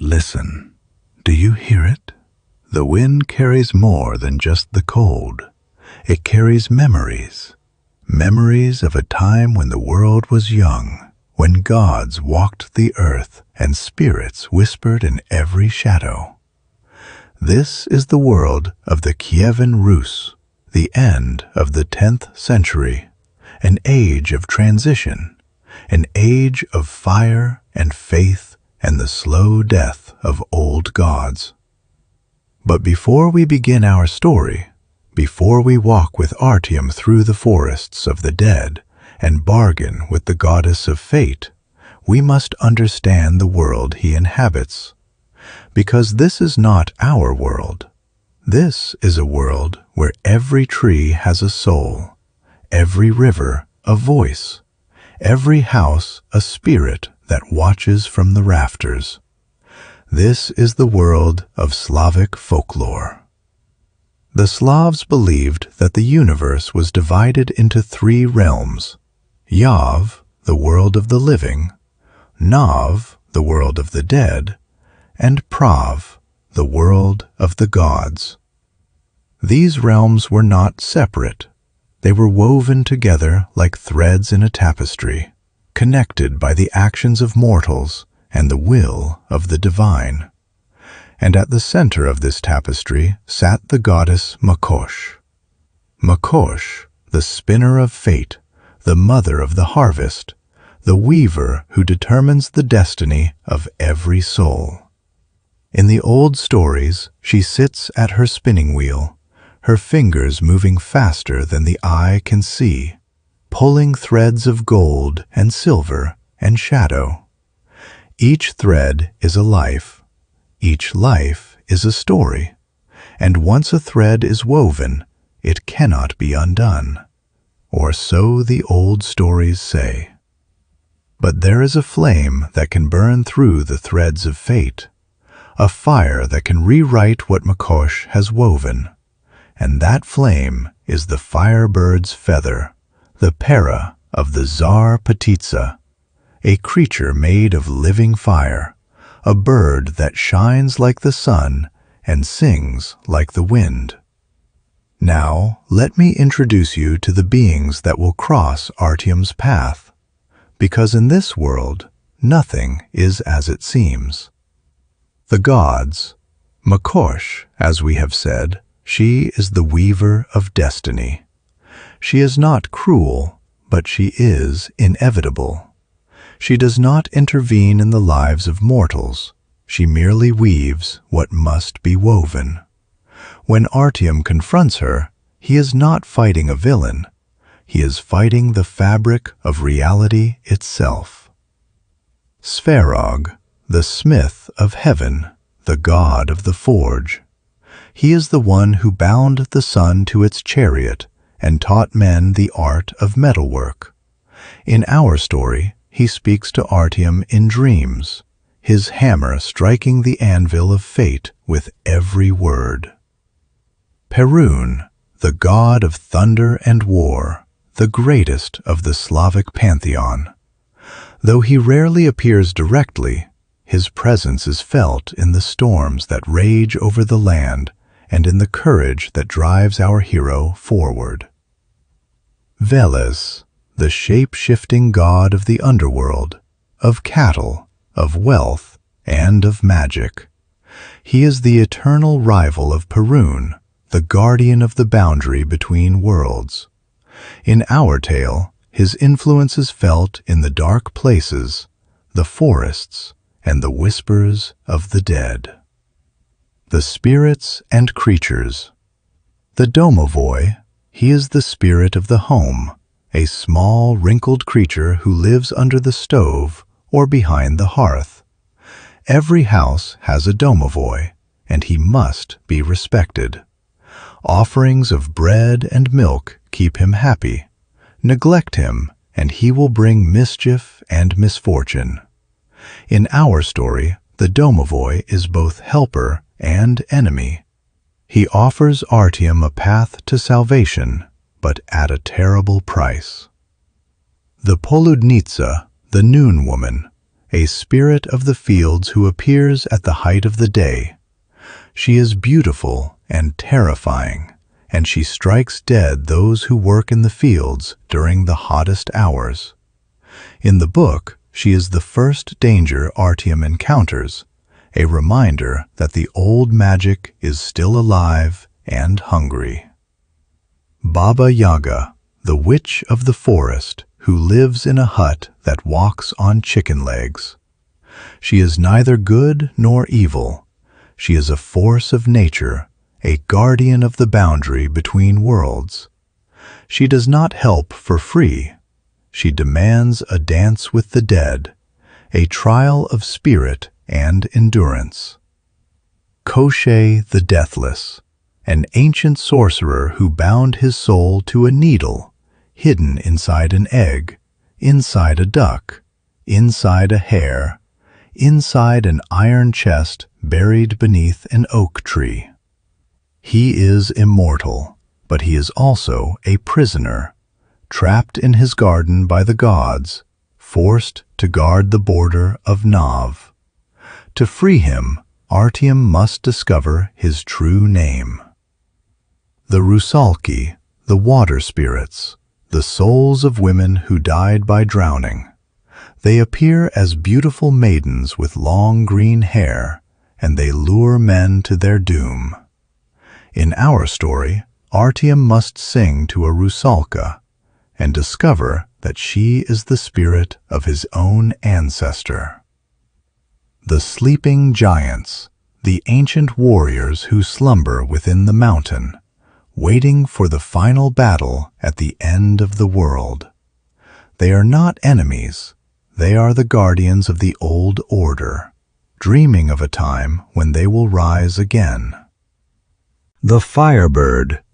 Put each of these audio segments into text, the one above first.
Listen, do you hear it? The wind carries more than just the cold. It carries memories. Memories of a time when the world was young, when gods walked the earth and spirits whispered in every shadow. This is the world of the Kievan Rus, the end of the 10th century, an age of transition, an age of fire and faith and the slow death of old gods. But before we begin our story, before we walk with Artyom through the forests of the dead and bargain with the goddess of fate, we must understand the world he inhabits. Because this is not our world. This is a world where every tree has a soul, every river a voice, every house a spirit that watches from the rafters. This is the world of Slavic folklore. The Slavs believed that the universe was divided into 3 realms: Yav, the world of the living; Nav, the world of the dead; and Prav, the world of the gods. These realms were not separate. They were woven together like threads in a tapestry, connected by the actions of mortals and the will of the divine. And at the center of this tapestry sat the goddess Makosh. Makosh, the spinner of fate, the mother of the harvest, the weaver who determines the destiny of every soul. In the old stories, she sits at her spinning wheel, her fingers moving faster than the eye can see, pulling threads of gold and silver and shadow. Each thread is a life, each life is a story, and once a thread is woven, it cannot be undone, or so the old stories say. But there is a flame that can burn through the threads of fate, a fire that can rewrite what Makosh has woven, and that flame is the Firebird's feather, the para of the Tsar Petitsa, a creature made of living fire, a bird that shines like the sun and sings like the wind. Now, let me introduce you to the beings that will cross Artyom's path, because in this world, nothing is as it seems. The gods. Makosh, as we have said, she is the weaver of destiny. She is not cruel, but she is inevitable. She does not intervene in the lives of mortals. She merely weaves what must be woven. When Artyom confronts her, he is not fighting a villain. He is fighting the fabric of reality itself. Svarog, the smith of heaven, the god of the forge. He is the one who bound the sun to its chariot and taught men the art of metalwork. In our story, he speaks to Artyom in dreams, his hammer striking the anvil of fate with every word. Perun, the god of thunder and war, the greatest of the Slavic pantheon. Though he rarely appears directly, his presence is felt in the storms that rage over the land and in the courage that drives our hero forward. Veles, the shape-shifting god of the underworld, of cattle, of wealth, and of magic. He is the eternal rival of Perun, the guardian of the boundary between worlds. In our tale, his influence is felt in the dark places, the forests, and the whispers of the dead. The spirits and creatures. The Domovoi, he is the spirit of the home, a small, wrinkled creature who lives under the stove or behind the hearth. Every house has a Domovoi, and he must be respected. Offerings of bread and milk keep him happy. Neglect him, and he will bring mischief and misfortune. In our story, the Domovoi is both helper and enemy. He offers Artyom a path to salvation, but at a terrible price. The Poludnitsa, the noon woman, a spirit of the fields who appears at the height of the day. She is beautiful and terrifying, and she strikes dead those who work in the fields during the hottest hours. In the book, she is the first danger Artyom encounters, a reminder that the old magic is still alive and hungry. Baba Yaga, the witch of the forest, who lives in a hut that walks on chicken legs. She is neither good nor evil. She is a force of nature, a guardian of the boundary between worlds. She does not help for free. She demands a dance with the dead, a trial of spirit and endurance. Koschei the Deathless, an ancient sorcerer who bound his soul to a needle, hidden inside an egg, inside a duck, inside a hare, inside an iron chest buried beneath an oak tree. He is immortal, but he is also a prisoner, trapped in his garden by the gods, forced to guard the border of Nav. To free him, Artyom must discover his true name. The Rusalki, the water spirits, the souls of women who died by drowning. They appear as beautiful maidens with long green hair, and they lure men to their doom. In our story, Artyom must sing to a Rusalka and discover that she is the spirit of his own ancestor. The sleeping giants, the ancient warriors who slumber within the mountain, waiting for the final battle at the end of the world. They are not enemies. They are the guardians of the old order, dreaming of a time when they will rise again. The Firebird,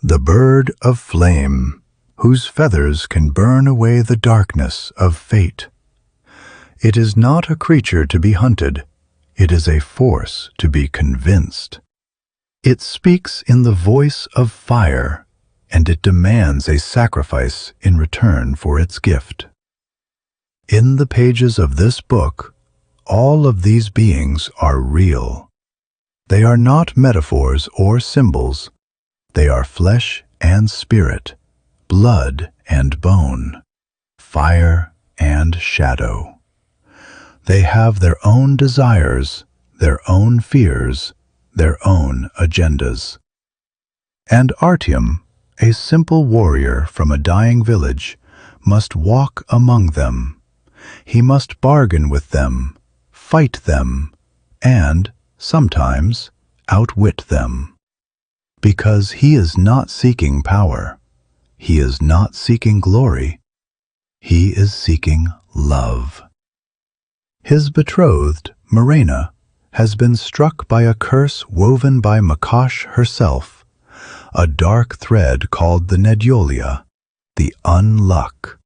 the bird of flame, whose feathers can burn away the darkness of fate. It is not a creature to be hunted. It is a force to be convinced. It speaks in the voice of fire, and it demands a sacrifice in return for its gift. In the pages of this book, all of these beings are real. They are not metaphors or symbols. They are flesh and spirit, blood and bone, fire and shadow. They have their own desires, their own fears, their own agendas. And Artyom, a simple warrior from a dying village, must walk among them. He must bargain with them, fight them, and, sometimes, outwit them. Because he is not seeking power. He is not seeking glory. He is seeking love. His betrothed, Marena, has been struck by a curse woven by Makosh herself, a dark thread called the Nedyolia, the unluck.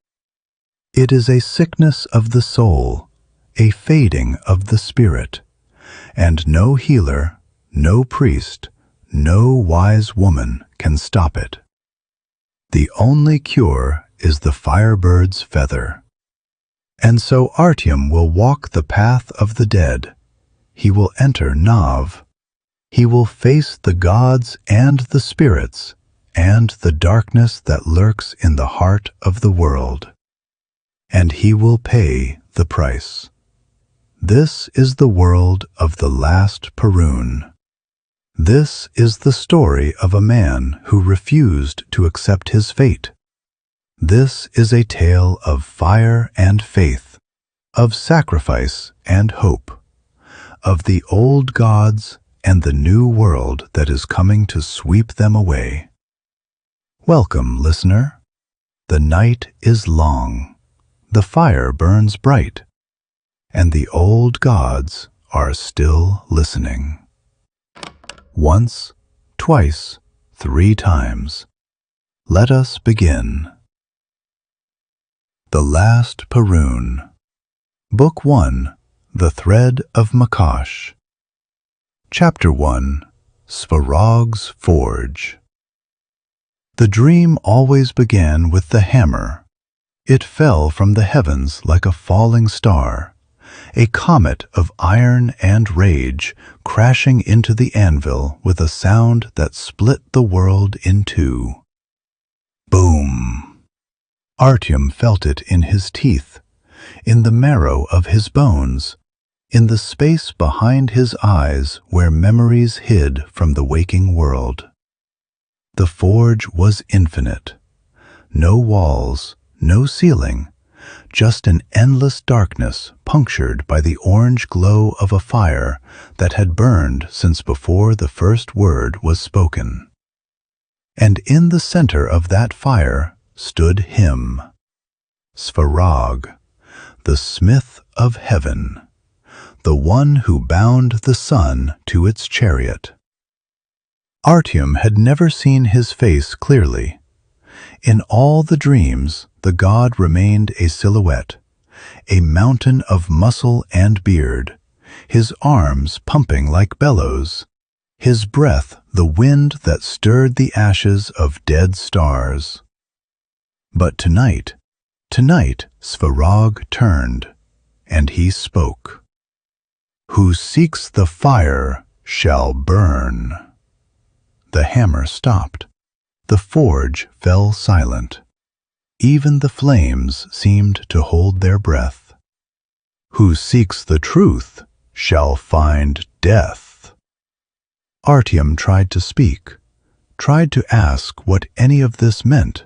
It is a sickness of the soul, a fading of the spirit, and no healer, no priest, no wise woman can stop it. The only cure is the Firebird's feather. And so Artyom will walk the path of the dead. He will enter Nav. He will face the gods and the spirits and the darkness that lurks in the heart of the world. And he will pay the price. This is the world of the last Perun. This is the story of a man who refused to accept his fate. This is a tale of fire and faith, of sacrifice and hope, of the old gods and the new world that is coming to sweep them away. Welcome, listener. The night is long, the fire burns bright, and the old gods are still listening. Once, twice, 3 times. Let us begin. The Last Perun. Book 1, The Thread of Makosh. Chapter 1, Svarog's Forge. The dream always began with the hammer. It fell from the heavens like a falling star, a comet of iron and rage crashing into the anvil with a sound that split the world in two. Boom! Artyom felt it in his teeth, in the marrow of his bones, in the space behind his eyes where memories hid from the waking world. The forge was infinite. No walls, no ceiling, just an endless darkness punctured by the orange glow of a fire that had burned since before the first word was spoken. And in the center of that fire stood him, Svarog, the smith of heaven, the one who bound the sun to its chariot. Artyom had never seen his face clearly. In all the dreams, the god remained a silhouette, a mountain of muscle and beard, his arms pumping like bellows, his breath the wind that stirred the ashes of dead stars. But tonight Svarog turned, and he spoke. "Who seeks the fire shall burn." The hammer stopped. The forge fell silent. Even the flames seemed to hold their breath. "Who seeks the truth shall find death." Artyom tried to speak, tried to ask what any of this meant,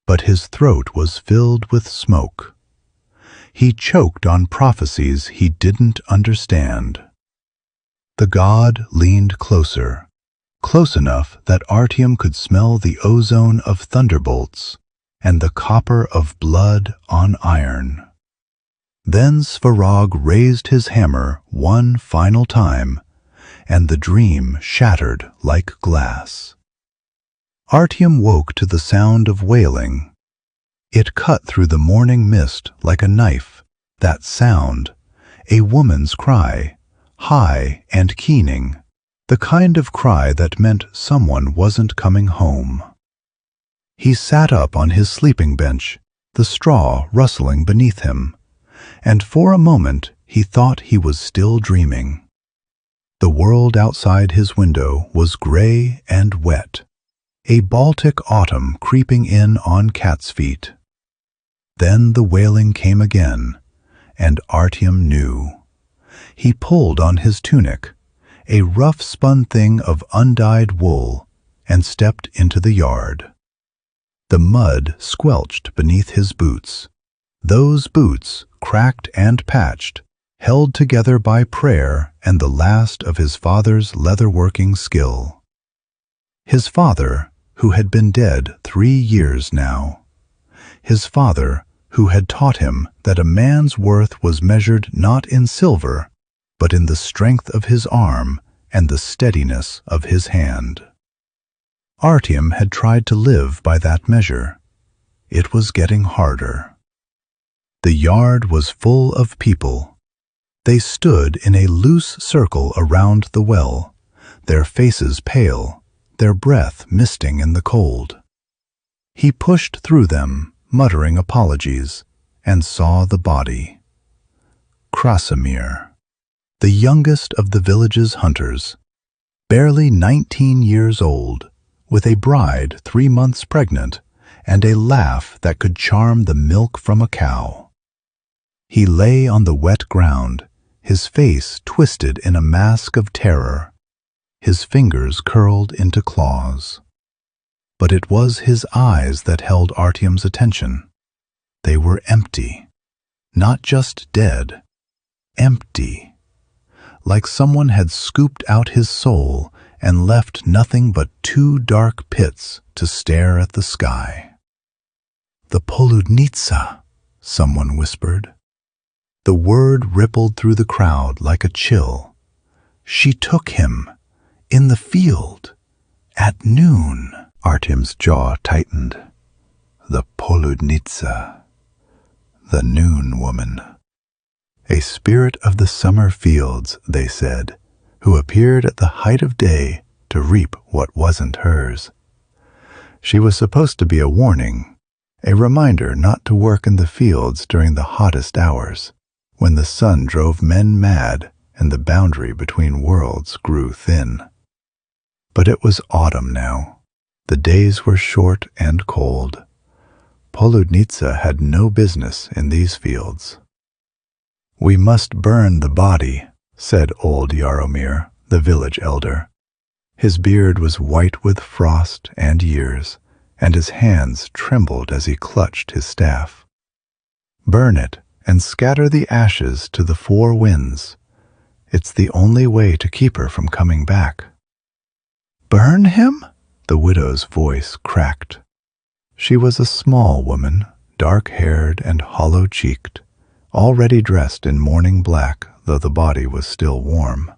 but his throat was filled with smoke. He choked on prophecies he didn't understand. The god leaned closer, close enough that Artyom could smell the ozone of thunderbolts and the copper of blood on iron. Then Svarog raised his hammer one final time, and the dream shattered like glass. Artyom woke to the sound of wailing. It cut through the morning mist like a knife, that sound, a woman's cry, high and keening, the kind of cry that meant someone wasn't coming home. He sat up on his sleeping bench, the straw rustling beneath him, and for a moment he thought he was still dreaming. The world outside his window was gray and wet, a Baltic autumn creeping in on cat's feet. Then the wailing came again, and Artyom knew. He pulled on his tunic, a rough-spun thing of undyed wool, and stepped into the yard. The mud squelched beneath his boots. Those boots, cracked and patched, held together by prayer and the last of his father's leatherworking skill. His father, who had been dead 3 years now. His father, who had taught him that a man's worth was measured not in silver, but in the strength of his arm and the steadiness of his hand. Artyom had tried to live by that measure. It was getting harder. The yard was full of people. They stood in a loose circle around the well, their faces pale, their breath misting in the cold. He pushed through them, muttering apologies, and saw the body. Krasimir, the youngest of the village's hunters, barely 19 years old, with a bride 3 months pregnant and a laugh that could charm the milk from a cow. He lay on the wet ground, his face twisted in a mask of terror, his fingers curled into claws. But it was his eyes that held Artyom's attention. They were empty, not just dead, empty. Like someone had scooped out his soul and left nothing but 2 dark pits to stare at the sky. "The Poludnitsa," someone whispered. The word rippled through the crowd like a chill. She took him, in the field, at noon. Artyom's jaw tightened. The Poludnitsa, the noon woman. A spirit of the summer fields, they said, who appeared at the height of day to reap what wasn't hers. She was supposed to be a warning, a reminder not to work in the fields during the hottest hours, when the sun drove men mad and the boundary between worlds grew thin. But it was autumn now. The days were short and cold. Poludnitsa had no business in these fields. "We must burn the body," said old Yaromir, the village elder. His beard was white with frost and years, and his hands trembled as he clutched his staff. "Burn it and scatter the ashes to the four winds. It's the only way to keep her from coming back." "Burn him?" The widow's voice cracked. She was a small woman, dark-haired and hollow-cheeked, already dressed in mourning black, though the body was still warm.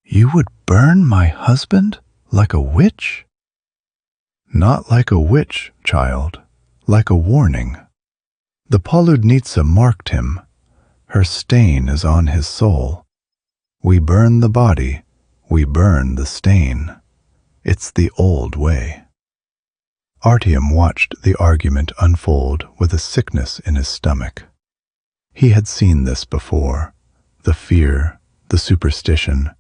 "You would burn my husband like a witch?" "Not like a witch, child, like a warning. The Poludnitsa marked him. Her stain is on his soul. We burn the body, we burn the stain. It's the old way." Artyom watched the argument unfold with a sickness in his stomach. He had seen this before, the fear, the superstition,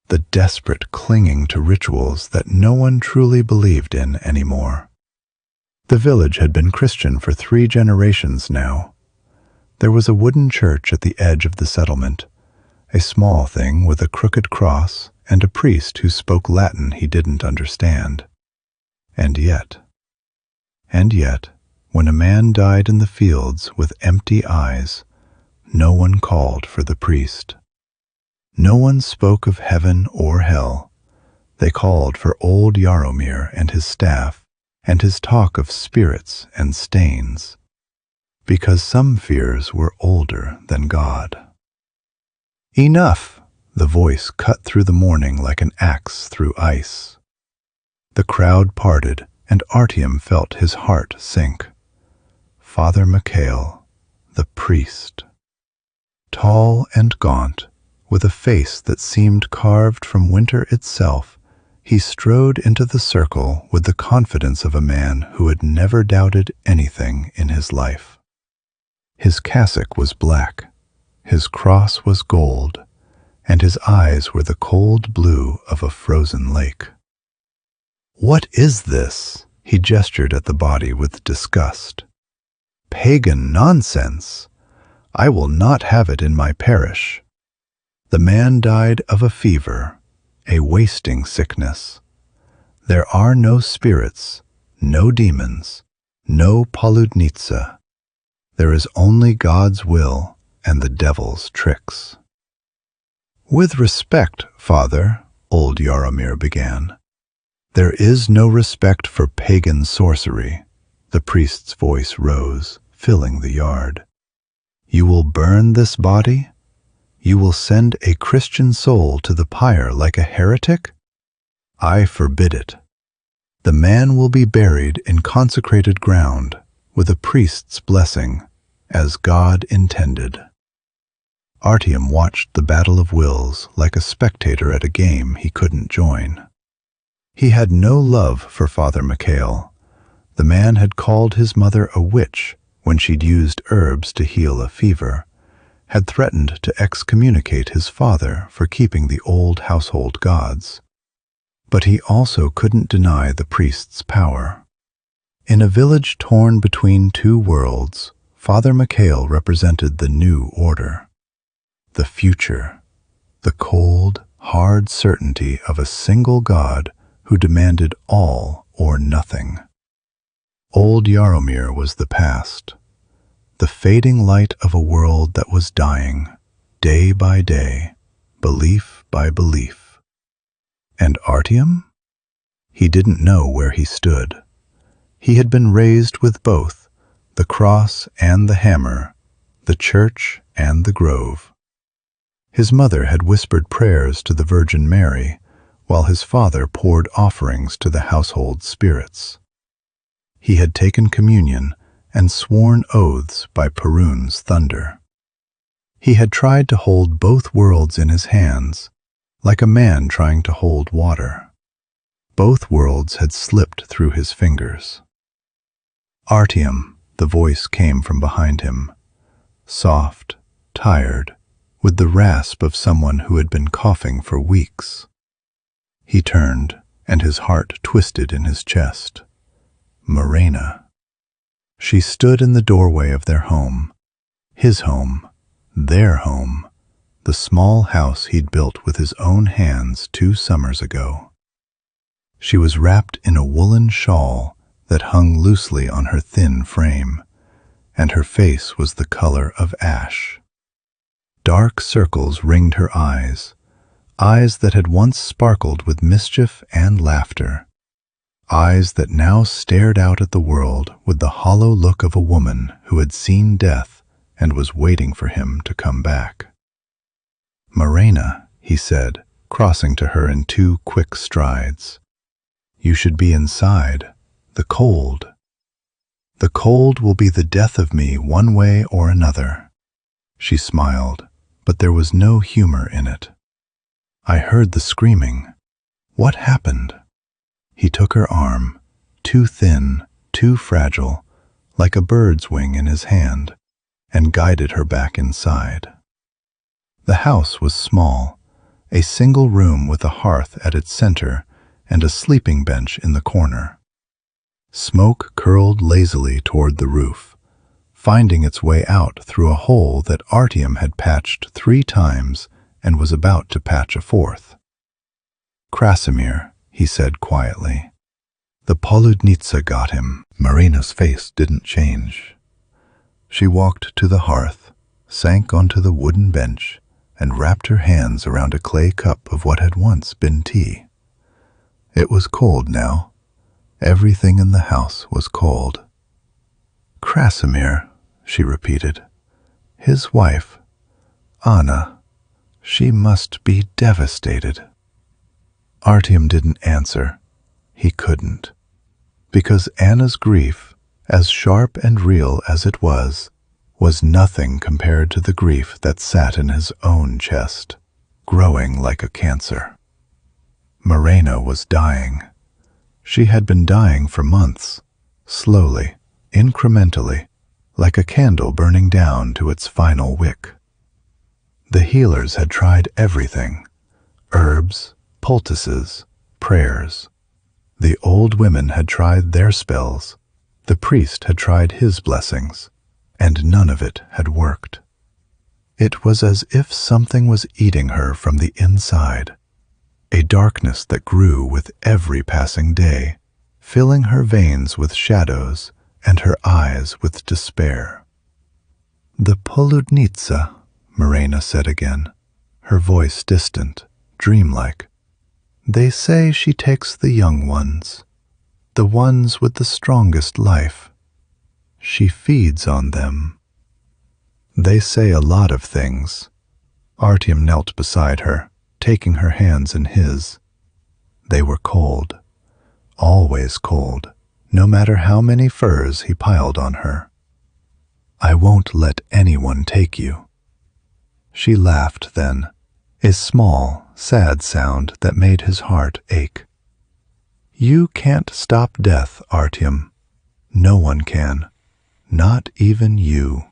the desperate clinging to rituals that no one truly believed in anymore. The village had been Christian for 3 generations now. There was a wooden church at the edge of the settlement, a small thing with a crooked cross and a priest who spoke Latin he didn't understand. And yet, when a man died in the fields with empty eyes, no one called for the priest. No one spoke of heaven or hell. They called for old Yaromir and his staff, and his talk of spirits and stains, because some fears were older than God. "Enough!" The voice cut through the morning like an axe through ice. The crowd parted, and Artyom felt his heart sink. Father Mikhail, the priest. Tall and gaunt, with a face that seemed carved from winter itself, he strode into the circle with the confidence of a man who had never doubted anything in his life. His cassock was black, his cross was gold, and his eyes were the cold blue of a frozen lake. "What is this?" He gestured at the body with disgust. "Pagan nonsense! I will not have it in my parish." The man died of a fever, a wasting sickness. There are no spirits, no demons, no Poludnitsa. There is only God's will and the devil's tricks. "With respect, Father," old Yaromir began. "There is no respect for pagan sorcery." The priest's voice rose, filling the yard. "You will burn this body? You will send a Christian soul to the pyre like a heretic? I forbid it. The man will be buried in consecrated ground, with a priest's blessing, as God intended." Artyom watched the battle of wills like a spectator at a game he couldn't join. He had no love for Father Mikhail. The man had called his mother a witch when she'd used herbs to heal a fever, had threatened to excommunicate his father for keeping the old household gods. But he also couldn't deny the priest's power. In a village torn between 2 worlds, Father Mikhail represented the new order. The future, the cold, hard certainty of a single God who demanded all or nothing. Old Yaromir was the past, the fading light of a world that was dying, day by day, belief by belief. And Artyom? He didn't know where he stood. He had been raised with both, the cross and the hammer, the church and the grove. His mother had whispered prayers to the Virgin Mary, while his father poured offerings to the household spirits. He had taken communion and sworn oaths by Perun's thunder. He had tried to hold both worlds in his hands, like a man trying to hold water. Both worlds had slipped through his fingers. "Artyom," the voice came from behind him, soft, tired, with the rasp of someone who had been coughing for weeks. He turned, and his heart twisted in his chest. Marena. She stood in the doorway of their home. His home, their home, the small house he'd built with his own hands 2 summers ago. She was wrapped in a woolen shawl that hung loosely on her thin frame, and her face was the color of ash. Dark circles ringed her eyes that had once sparkled with mischief and laughter, eyes that now stared out at the world with the hollow look of a woman who had seen death and was waiting for him to come back. "Marena," he said, crossing to her in 2 quick strides. "You should be inside. The cold. The cold will be the death of me one way or another." She smiled, but there was no humor in it. "I heard the screaming. What happened?" He took her arm, too thin, too fragile, like a bird's wing in his hand, and guided her back inside. The house was small, a single room with a hearth at its center and a sleeping bench in the corner. Smoke curled lazily toward the roof, finding its way out through a hole that Artyom had patched 3 times and was about to patch a 4th. "Krasimir," he said quietly. "The Poludnitsa got him." Marena's face didn't change. She walked to the hearth, sank onto the wooden bench, and wrapped her hands around a clay cup of what had once been tea. It was cold now. Everything in the house was cold. "Krasimir," she repeated. "His wife, Anna, she must be devastated." Artyom didn't answer. He couldn't. Because Anna's grief, as sharp and real as it was nothing compared to the grief that sat in his own chest, growing like a cancer. Marena was dying. She had been dying for months, slowly, incrementally, like a candle burning down to its final wick. The healers had tried everything: herbs, poultices, prayers. The old women had tried their spells. The priest had tried his blessings, and none of it had worked. It was as if something was eating her from the inside, a darkness that grew with every passing day, filling her veins with shadows and her eyes with despair. "The Poludnitsa," Marena said again, her voice distant, dreamlike. "They say she takes the young ones, the ones with the strongest life. She feeds on them." "They say a lot of things." Artyom knelt beside her, taking her hands in his. They were cold, always cold, no matter how many furs he piled on her. "I won't let anyone take you." She laughed then, a small, sad sound that made his heart ache. "You can't stop death, Artyom. No one can. Not even you."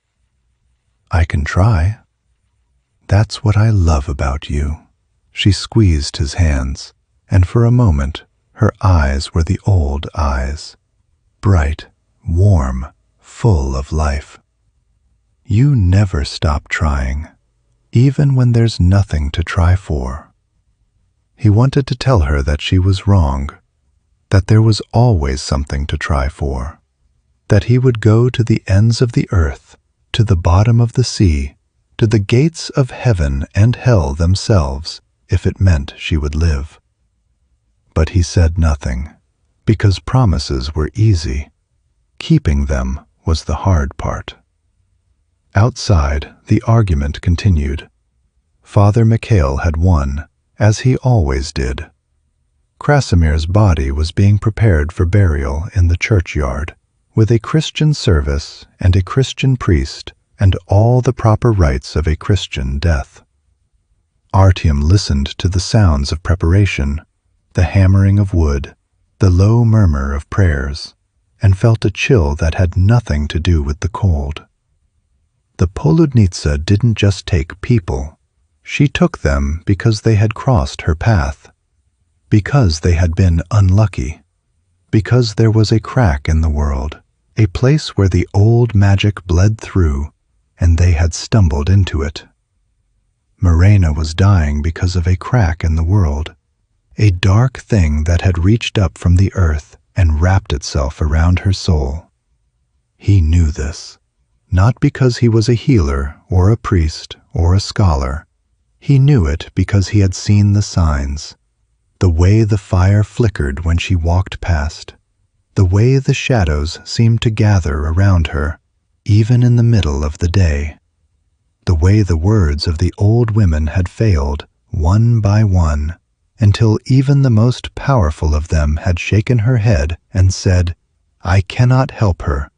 "I can try. That's what I love about you." She squeezed his hands, and for a moment her eyes were the old eyes, bright, warm, full of life. "You never stop trying, even when there's nothing to try for." He wanted to tell her that she was wrong, that there was always something to try for, that he would go to the ends of the earth, to the bottom of the sea, to the gates of heaven and hell themselves, if it meant she would live. But he said nothing, because promises were easy. Keeping them was the hard part. Outside, the argument continued. Father Mikhail had won, as he always did. Krasimir's body was being prepared for burial in the churchyard, with a Christian service and a Christian priest and all the proper rites of a Christian death. Artyom listened to the sounds of preparation, the hammering of wood, the low murmur of prayers, and felt a chill that had nothing to do with the cold. The Poludnitsa didn't just take people. She took them because they had crossed her path, because they had been unlucky, because there was a crack in the world, a place where the old magic bled through, and they had stumbled into it. Marena was dying because of a crack in the world, a dark thing that had reached up from the earth and wrapped itself around her soul. He knew this, not because he was a healer or a priest or a scholar. He knew it because he had seen the signs, the way the fire flickered when she walked past, the way the shadows seemed to gather around her, even in the middle of the day, the way the words of the old women had failed, one by one, until even the most powerful of them had shaken her head and said, "I cannot help her.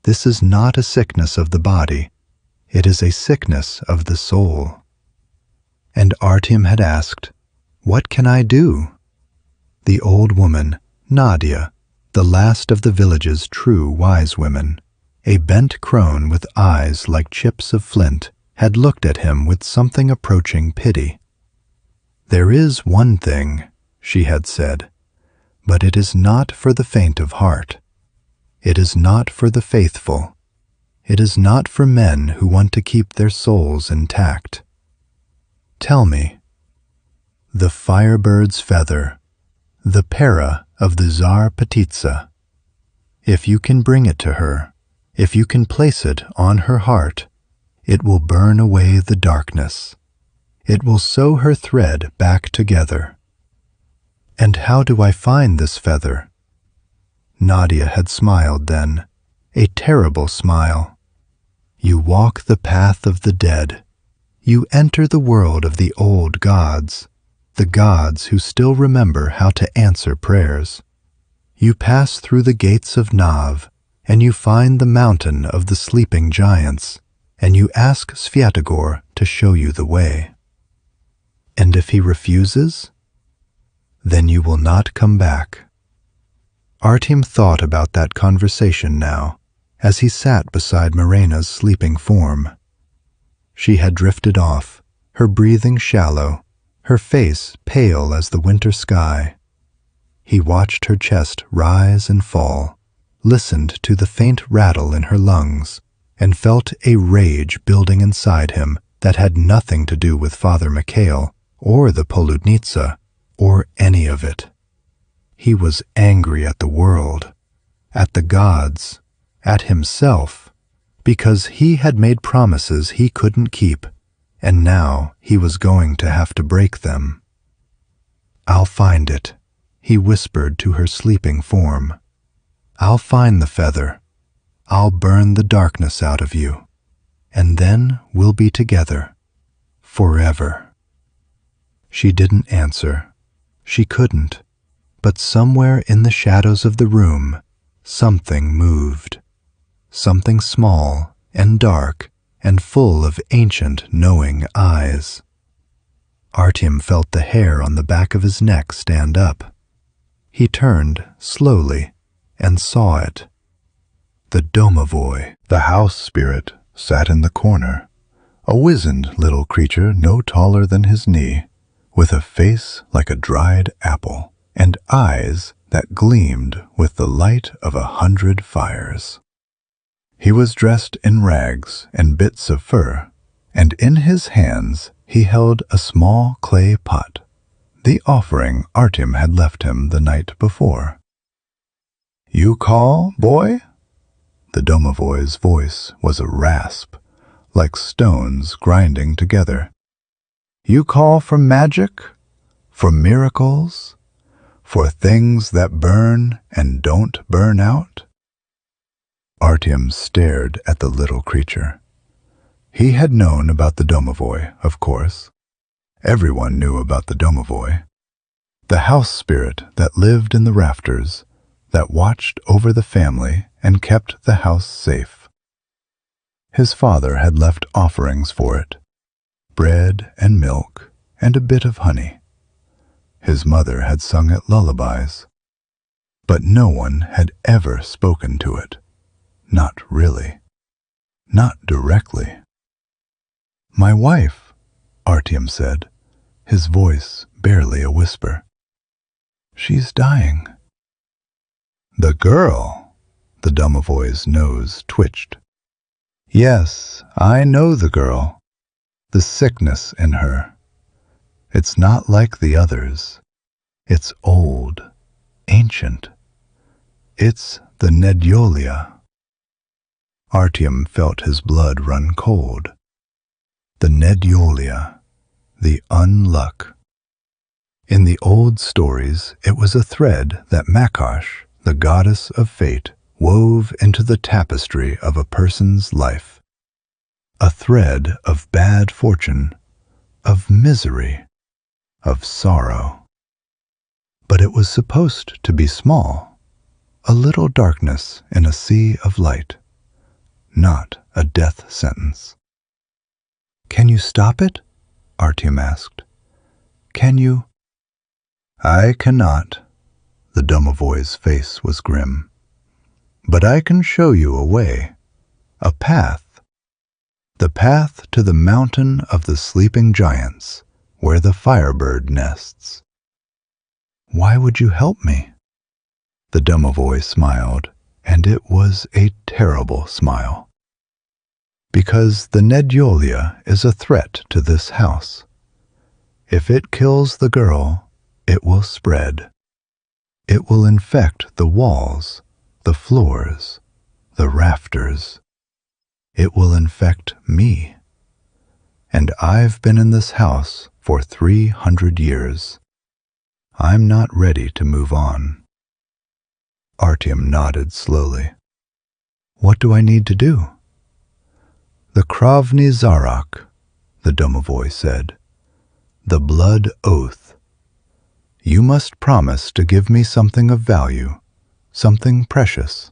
This is not a sickness of the body. It is a sickness of the soul." And Artyom had asked, "What can I do?" The old woman, Nadia, the last of the village's true wise women, a bent crone with eyes like chips of flint, had looked at him with something approaching pity. "There is one thing," she had said, "but it is not for the faint of heart. It is not for the faithful. It is not for men who want to keep their souls intact. Tell me." The firebird's feather, the para of the Tsar Petitsa. If you can bring it to her, if you can place it on her heart, it will burn away the darkness. It will sew her thread back together. "And how do I find this feather?" Nadia had smiled then, a terrible smile. "You walk the path of the dead. You enter the world of the old gods, the gods who still remember how to answer prayers. You pass through the gates of Nav, and you find the mountain of the sleeping giants, and you ask Svyatogor to show you the way. And if he refuses, then you will not come back." Artyom thought about that conversation now, as he sat beside Marena's sleeping form. She had drifted off, her breathing shallow, her face pale as the winter sky. He watched her chest rise and fall, listened to the faint rattle in her lungs, and felt a rage building inside him that had nothing to do with Father Mikhail or the Poludnitsa or any of it. He was angry at the world, at the gods, at himself, because he had made promises he couldn't keep, and now he was going to have to break them. "I'll find it," he whispered to her sleeping form. "I'll find the feather. I'll burn the darkness out of you, and then we'll be together, forever." She didn't answer. She couldn't, but somewhere in the shadows of the room, something moved. Something small and dark and full of ancient knowing eyes. Artyom felt the hair on the back of his neck stand up. He turned slowly and saw it. The Domovoi, the house spirit, sat in the corner, a wizened little creature no taller than his knee, with a face like a dried apple and eyes that gleamed with the light of 100 fires. He was dressed in rags and bits of fur, and in his hands he held a small clay pot, the offering Artyom had left him the night before. "You call, boy?" The Domovoi's voice was a rasp, like stones grinding together. "You call for magic, for miracles, for things that burn and don't burn out?" Artyom stared at the little creature. He had known about the Domovoi, of course. Everyone knew about the Domovoi, the house spirit that lived in the rafters, that watched over the family and kept the house safe. His father had left offerings for it, bread and milk and a bit of honey. His mother had sung it lullabies, but no one had ever spoken to it. Not really. Not directly. My wife, Artyom said, his voice barely a whisper. She's dying. The girl, the Domovoi's nose twitched. Yes, I know the girl. The sickness in her. It's not like the others. It's old, ancient. It's the Nedyolia. Artyom felt his blood run cold. The Nedyolia, the unluck. In the old stories, it was a thread that Makosh, the goddess of fate, wove into the tapestry of a person's life. A thread of bad fortune, of misery, of sorrow. But it was supposed to be small, a little darkness in a sea of light, not a death sentence. Can you stop it? Artyom asked. Can you? I cannot. The Domovoi's face was grim. But I can show you a way, a path. The path to the mountain of the sleeping giants, where the Firebird nests. Why would you help me? The Domovoi smiled, and it was a terrible smile. Because the Nedyolia is a threat to this house. If it kills the girl, it will spread. It will infect the walls, the floors, the rafters. It will infect me. And I've been in this house for 300 years. I'm not ready to move on. Artyom nodded slowly. What do I need to do? The Krovny Zarok, the Domovoi said. The blood oath. You must promise to give me something of value, something precious,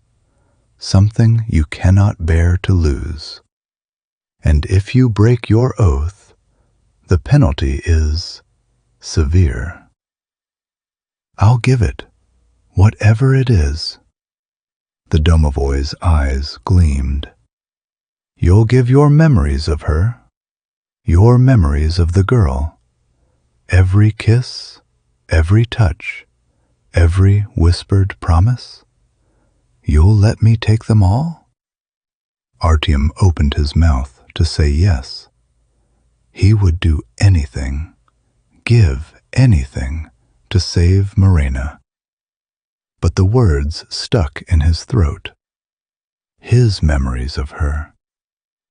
something you cannot bear to lose. And if you break your oath, the penalty is severe. I'll give it, whatever it is. The Domovoi's eyes gleamed. You'll give your memories of her, your memories of the girl, every kiss, every touch, every whispered promise? You'll let me take them all? Artyom opened his mouth to say yes. He would do anything, give anything, to save Marena. But the words stuck in his throat. His memories of her.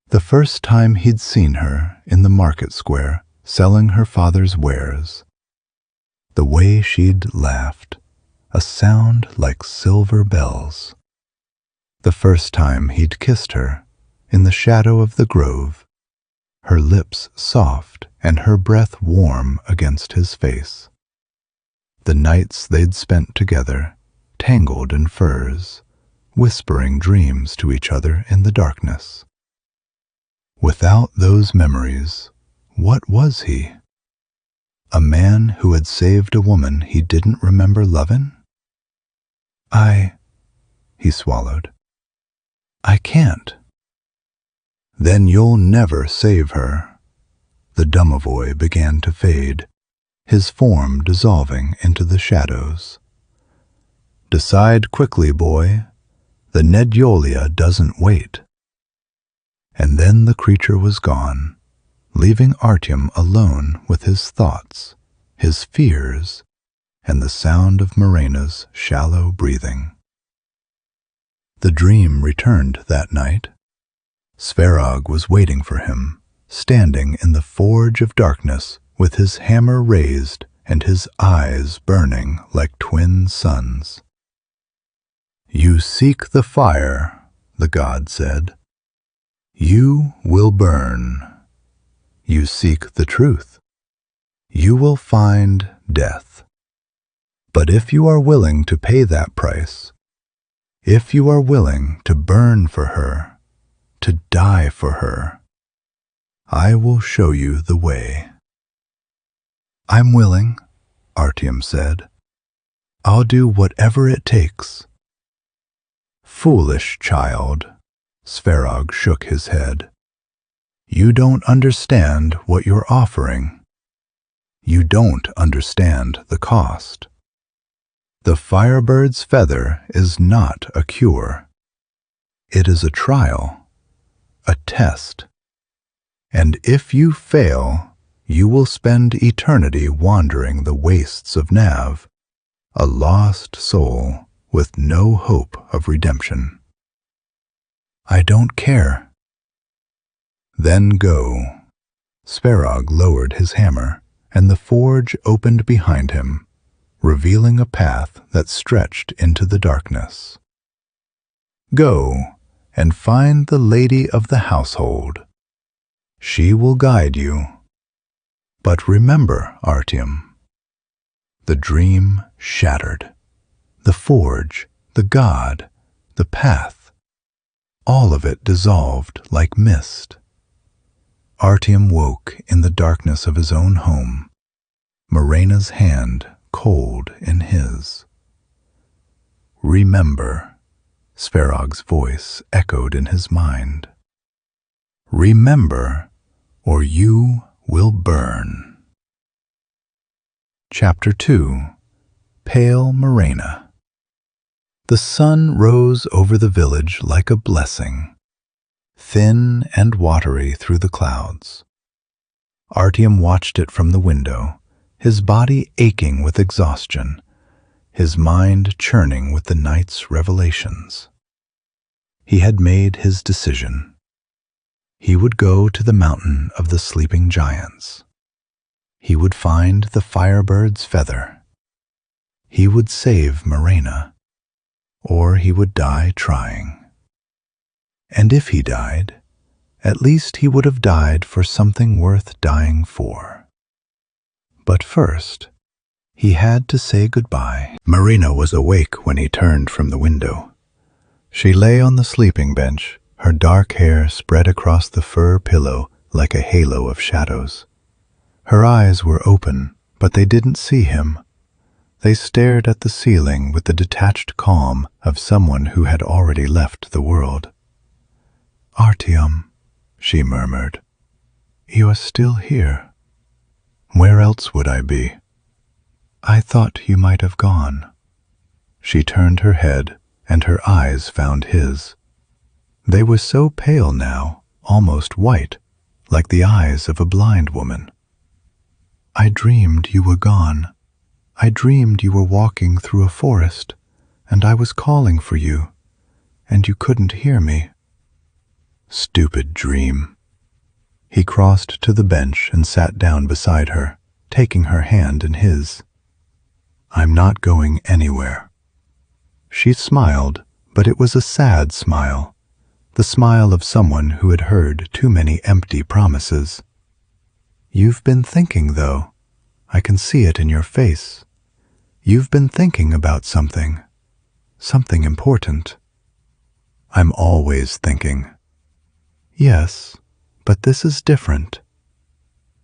The first time he'd seen her in the market square, selling her father's wares. The way she'd laughed, a sound like silver bells. The first time he'd kissed her, in the shadow of the grove, her lips soft and her breath warm against his face. The nights they'd spent together, tangled in furs, whispering dreams to each other in the darkness. Without those memories, what was he? A man who had saved a woman he didn't remember loving? He swallowed. I can't. Then you'll never save her. The Domovoi began to fade, his form dissolving into the shadows. Decide quickly, boy. The Nedyolia doesn't wait. And then the creature was gone, leaving Artyom alone with his thoughts, his fears, and the sound of Marena's shallow breathing. The dream returned that night. Sverog was waiting for him, standing in the forge of darkness with his hammer raised and his eyes burning like twin suns. You seek the fire, the god said. You will burn. You seek the truth. You will find death. But if you are willing to pay that price, if you are willing to burn for her, to die for her, I will show you the way. I'm willing, Artyom said. I'll do whatever it takes. Foolish child, Sverog shook his head. You don't understand what you're offering. You don't understand the cost. The Firebird's feather is not a cure. It is a trial, a test. And if you fail, you will spend eternity wandering the wastes of Nav, a lost soul with no hope of redemption. I don't care. Then go. Sverog lowered his hammer, and the forge opened behind him, revealing a path that stretched into the darkness. Go and find the lady of the household. She will guide you. But remember, Artyom, the dream shattered. The forge, the god, the path, all of it dissolved like mist. Artyom woke in the darkness of his own home, Marena's hand cold in his. Remember, Sverog's voice echoed in his mind. Remember, or you will burn. Chapter 2. Pale Marena. The sun rose over the village like a blessing, thin and watery through the clouds. Artyom watched it from the window, his body aching with exhaustion, his mind churning with the night's revelations. He had made his decision. He would go to the mountain of the sleeping giants. He would find the Firebird's feather. He would save Marena, or he would die trying. And if he died, at least he would have died for something worth dying for. But first, he had to say goodbye. Marena was awake when he turned from the window. She lay on the sleeping bench, her dark hair spread across the fur pillow like a halo of shadows. Her eyes were open, but they didn't see him. They stared at the ceiling with the detached calm of someone who had already left the world. Artyom, she murmured, you are still here. Where else would I be? I thought you might have gone. She turned her head, and her eyes found his. They were so pale now, almost white, like the eyes of a blind woman. I dreamed you were gone. I dreamed you were walking through a forest, and I was calling for you, and you couldn't hear me. Stupid dream. He crossed to the bench and sat down beside her, taking her hand in his. I'm not going anywhere. She smiled, but it was a sad smile, the smile of someone who had heard too many empty promises. You've been thinking, though. I can see it in your face. You've been thinking about something important. I'm always thinking. Yes, but this is different.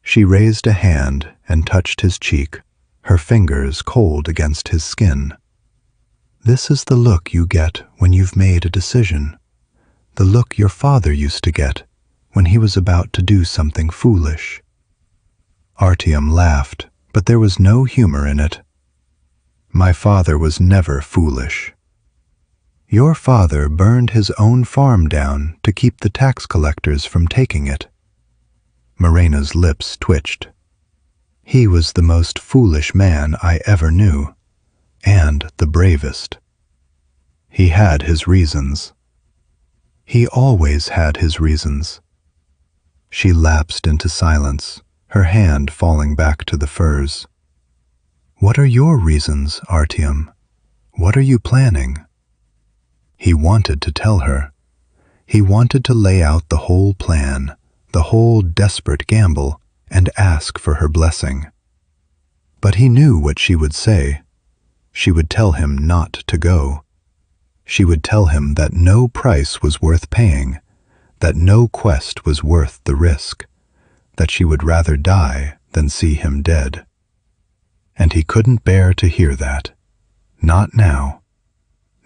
She raised a hand and touched his cheek, her fingers cold against his skin. This is the look you get when you've made a decision, the look your father used to get when he was about to do something foolish. Artyom laughed, but there was no humor in it. My father was never foolish. Your father burned his own farm down to keep the tax collectors from taking it. Marena's lips twitched. He was the most foolish man I ever knew, and the bravest. He had his reasons. He always had his reasons. She lapsed into silence, her hand falling back to the furs. What are your reasons, Artyom? What are you planning? He wanted to tell her. He wanted to lay out the whole plan, the whole desperate gamble, and ask for her blessing. But he knew what she would say. She would tell him not to go. She would tell him that no price was worth paying, that no quest was worth the risk, that she would rather die than see him dead. And he couldn't bear to hear that. Not now.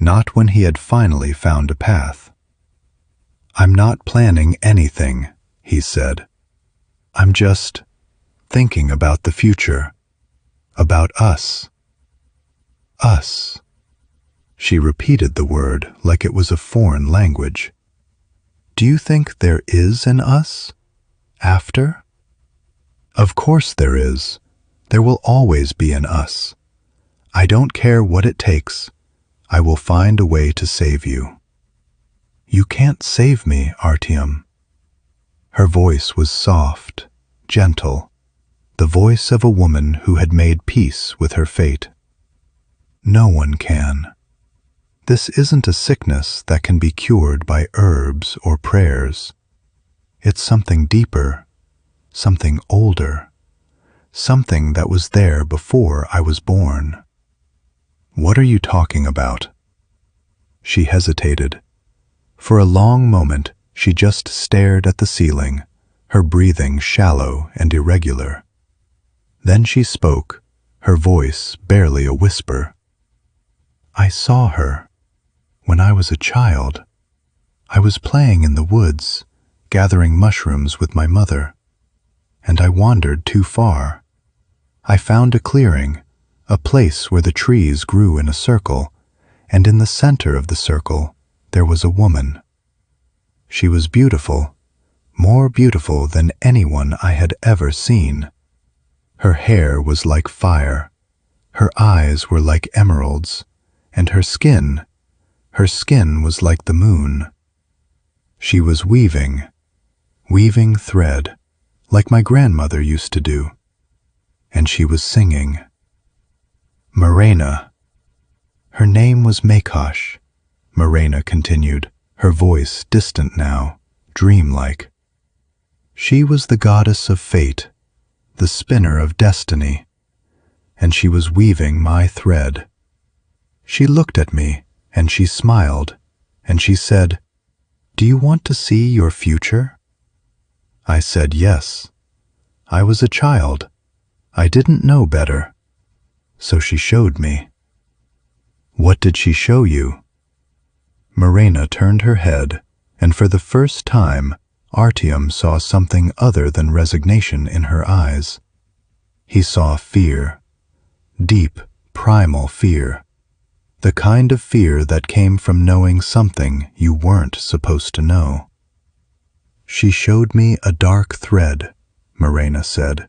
Not when he had finally found a path. I'm not planning anything, he said. I'm just thinking about the future, about us. Us. She repeated the word like it was a foreign language. Do you think there is an us? After? Of course there is. There will always be an us. I don't care what it takes. I will find a way to save you. You can't save me, Artyom. Her voice was soft, gentle, the voice of a woman who had made peace with her fate. No one can. This isn't a sickness that can be cured by herbs or prayers. It's something deeper, something older, something that was there before I was born. What are you talking about? She hesitated. For a long moment, she just stared at the ceiling, her breathing shallow and irregular. Then she spoke, her voice barely a whisper. I saw her. When I was a child, I was playing in the woods, gathering mushrooms with my mother, and I wandered too far. I found a clearing, a place where the trees grew in a circle, and in the center of the circle there was a woman. She was beautiful, more beautiful than anyone I had ever seen. Her hair was like fire, her eyes were like emeralds, and her skin was like the moon. She was weaving thread, like my grandmother used to do, and she was singing. Marena. Her name was Makosh, Marena continued, her voice distant now, dreamlike. She was the goddess of fate, the spinner of destiny, and she was weaving my thread. She looked at me, and she smiled, and she said, Do you want to see your future? I said yes. I was a child. I didn't know better. So she showed me. What did she show you? Marena turned her head, and for the first time, Artyom saw something other than resignation in her eyes. He saw fear, deep, primal fear, the kind of fear that came from knowing something you weren't supposed to know. She showed me a dark thread, Marena said,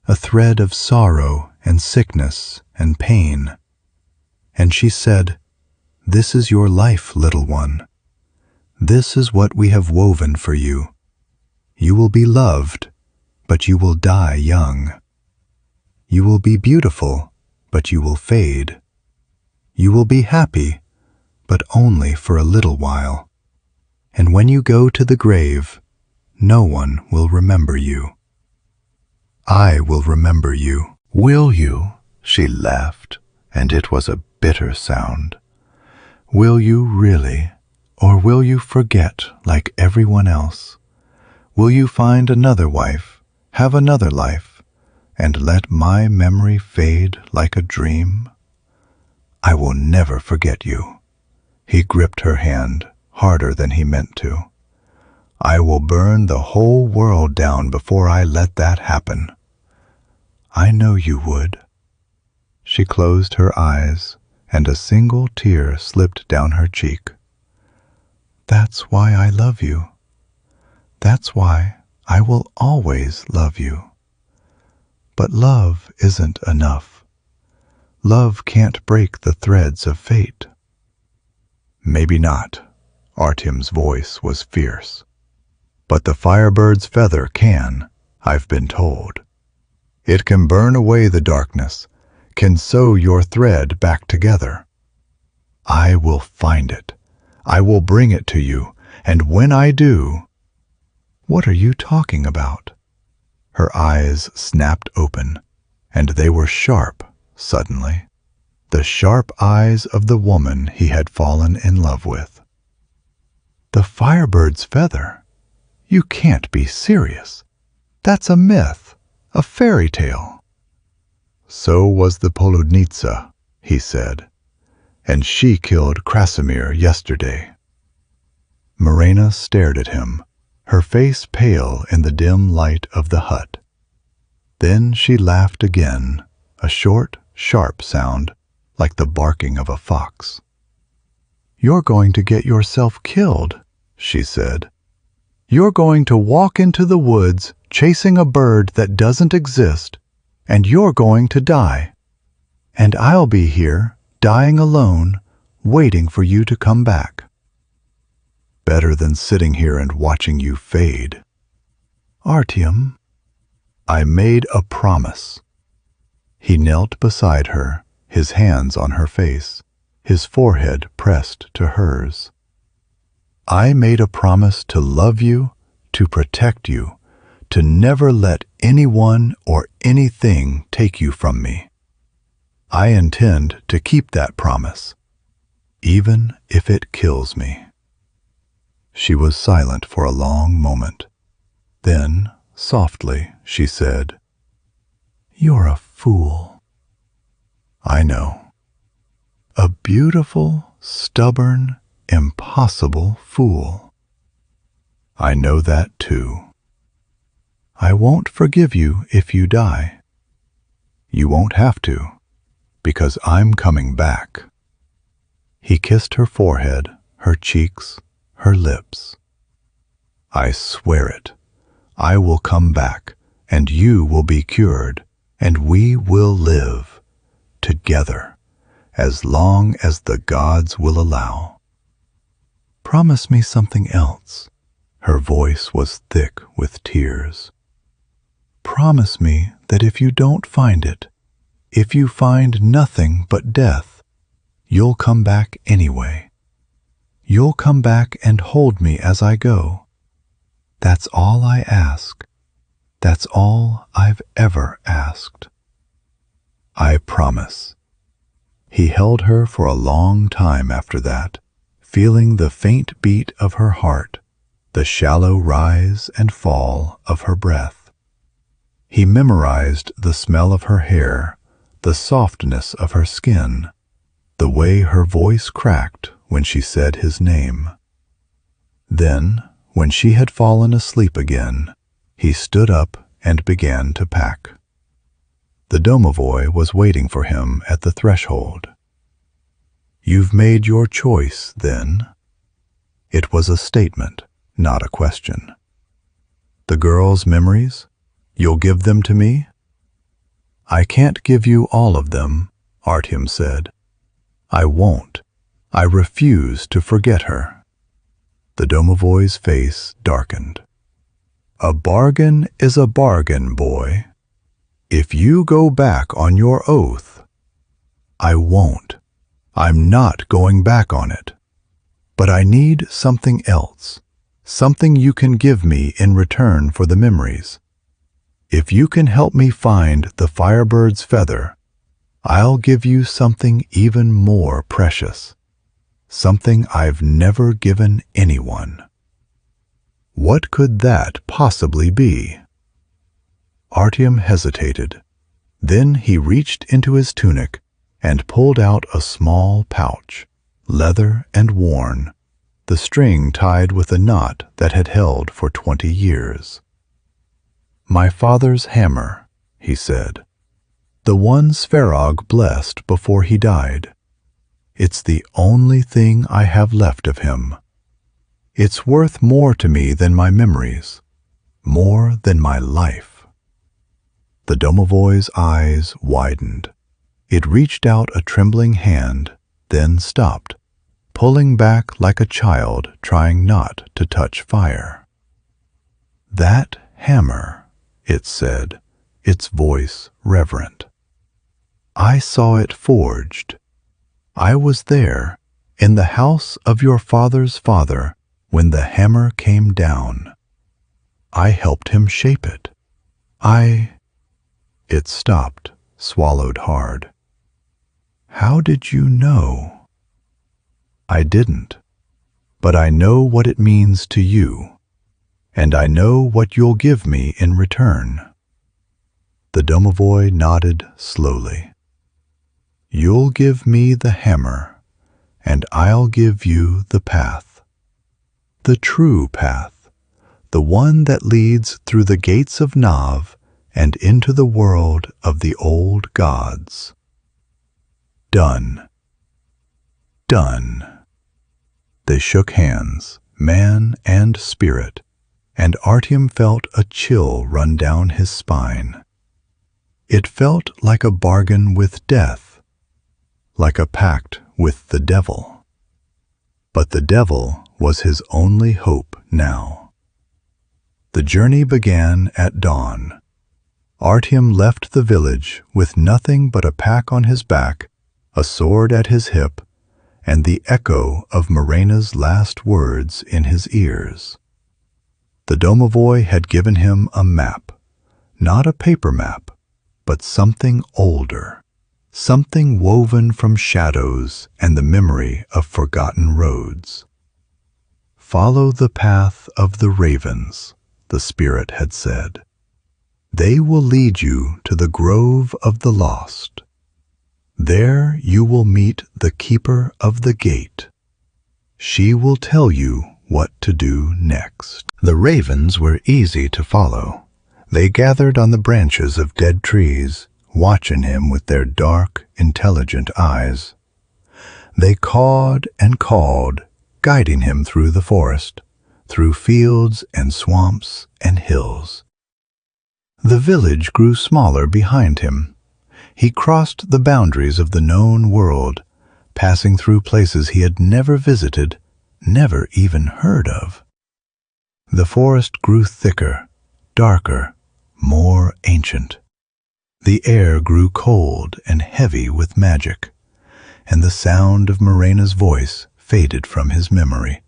a thread of sorrow and sickness and pain. And she said, This is your life, little one. This is what we have woven for you. You will be loved, but you will die young. You will be beautiful, but you will fade. You will be happy, but only for a little while. And when you go to the grave, no one will remember you. I will remember you. Will you? She laughed, and it was a bitter sound. Will you really? Or will you forget like everyone else? Will you find another wife, have another life, and let my memory fade like a dream? I will never forget you. He gripped her hand harder than he meant to. I will burn the whole world down before I let that happen. I know you would. She closed her eyes, and a single tear slipped down her cheek. That's why I love you. That's why I will always love you. But love isn't enough. Love can't break the threads of fate. Maybe not. Artyom's voice was fierce. But the Firebird's feather can, I've been told. It can burn away the darkness, can sew your thread back together. I will find it. I will bring it to you, and when I do... What are you talking about? Her eyes snapped open, and they were sharp, suddenly. The sharp eyes of the woman he had fallen in love with. The Firebird's feather? You can't be serious. That's a myth, a fairy tale. So was the Poludnitsa, he said, and she killed Krasimir yesterday. Marena stared at him, her face pale in the dim light of the hut. Then she laughed again, a short, sharp sound, like the barking of a fox. "You're going to get yourself killed," she said. "You're going to walk into the woods chasing a bird that doesn't exist, and you're going to die. And I'll be here, dying alone, waiting for you to come back. Better than sitting here and watching you fade." "Artyom." "I made a promise." He knelt beside her, his hands on her face, his forehead pressed to hers. "I made a promise to love you, to protect you, to never let anyone or anything take you from me. I intend to keep that promise, even if it kills me." She was silent for a long moment. Then, softly, she said, "You're a fool." "I know. A beautiful, stubborn, impossible fool." "I know that too." "I won't forgive you if you die." "You won't have to, because I'm coming back." He kissed her forehead, her cheeks, her lips. "I swear it. I will come back, and you will be cured, and we will live together as long as the gods will allow." "Promise me something else." Her voice was thick with tears. "Promise me that if you don't find it, if you find nothing but death, you'll come back anyway. You'll come back and hold me as I go. That's all I ask. That's all I've ever asked." "I promise." He held her for a long time after that, feeling the faint beat of her heart, the shallow rise and fall of her breath. He memorized the smell of her hair, the softness of her skin, the way her voice cracked when she said his name. Then, when she had fallen asleep again, he stood up and began to pack. The Domovoi was waiting for him at the threshold. "You've made your choice, then?" It was a statement, not a question. "The girl's memories? You'll give them to me?" "I can't give you all of them," Artyom said. "I won't. I refuse to forget her." The Domovoi's face darkened. "A bargain is a bargain, boy. If you go back on your oath—" "I won't. I'm not going back on it. But I need something else, something you can give me in return for the memories. If you can help me find the Firebird's feather, I'll give you something even more precious, something I've never given anyone." What could that possibly be? Artyom hesitated. Then he reached into his tunic and pulled out a small pouch, leather and worn, the string tied with a knot that had held for 20 years. "My father's hammer," he said. "The one Sverog blessed before he died. It's the only thing I have left of him. It's worth more to me than my memories, more than my life." The Domovoi's eyes widened. It reached out a trembling hand, then stopped, pulling back like a child trying not to touch fire. "That hammer," it said, its voice reverent. "I saw it forged. I was there, in the house of your father's father, when the hammer came down. I helped him shape it. It stopped, swallowed hard. "How did you know?" "I didn't. But I know what it means to you, and I know what you'll give me in return." The Domovoi nodded slowly. "You'll give me the hammer, and I'll give you the path. The true path, the one that leads through the gates of Nav and into the world of the old gods. Done. Done. They shook hands, man and spirit, and Artyom felt a chill run down his spine. It felt like a bargain with death, like a pact with the devil. But the devil was his only hope now. The journey began at dawn. Artyom left the village with nothing but a pack on his back, a sword at his hip, and the echo of Marena's last words in his ears. The Domovoi had given him a map, not a paper map, but something older, something woven from shadows and the memory of forgotten roads. Follow the path of the ravens, the spirit had said. They will lead you to the grove of the lost. There you will meet the keeper of the gate. She will tell you what to do next. The ravens were easy to follow. They gathered on the branches of dead trees, watching him with their dark, intelligent eyes. They cawed and called, guiding him through the forest, through fields and swamps and hills. The village grew smaller behind him. He crossed the boundaries of the known world, passing through places he had never visited, never even heard of. The forest grew thicker, darker, more ancient. The air grew cold and heavy with magic, and the sound of Marena's voice faded from his memory,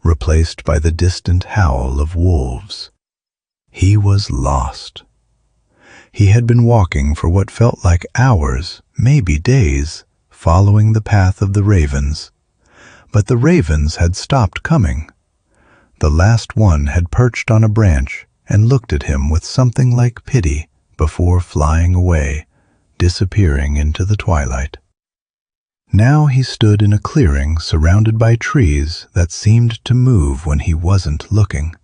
replaced by the distant howl of wolves. He was lost. He had been walking for what felt like hours, maybe days, following the path of the ravens. But the ravens had stopped coming. The last one had perched on a branch and looked at him with something like pity before flying away, disappearing into the twilight. Now he stood in a clearing surrounded by trees that seemed to move when he wasn't looking.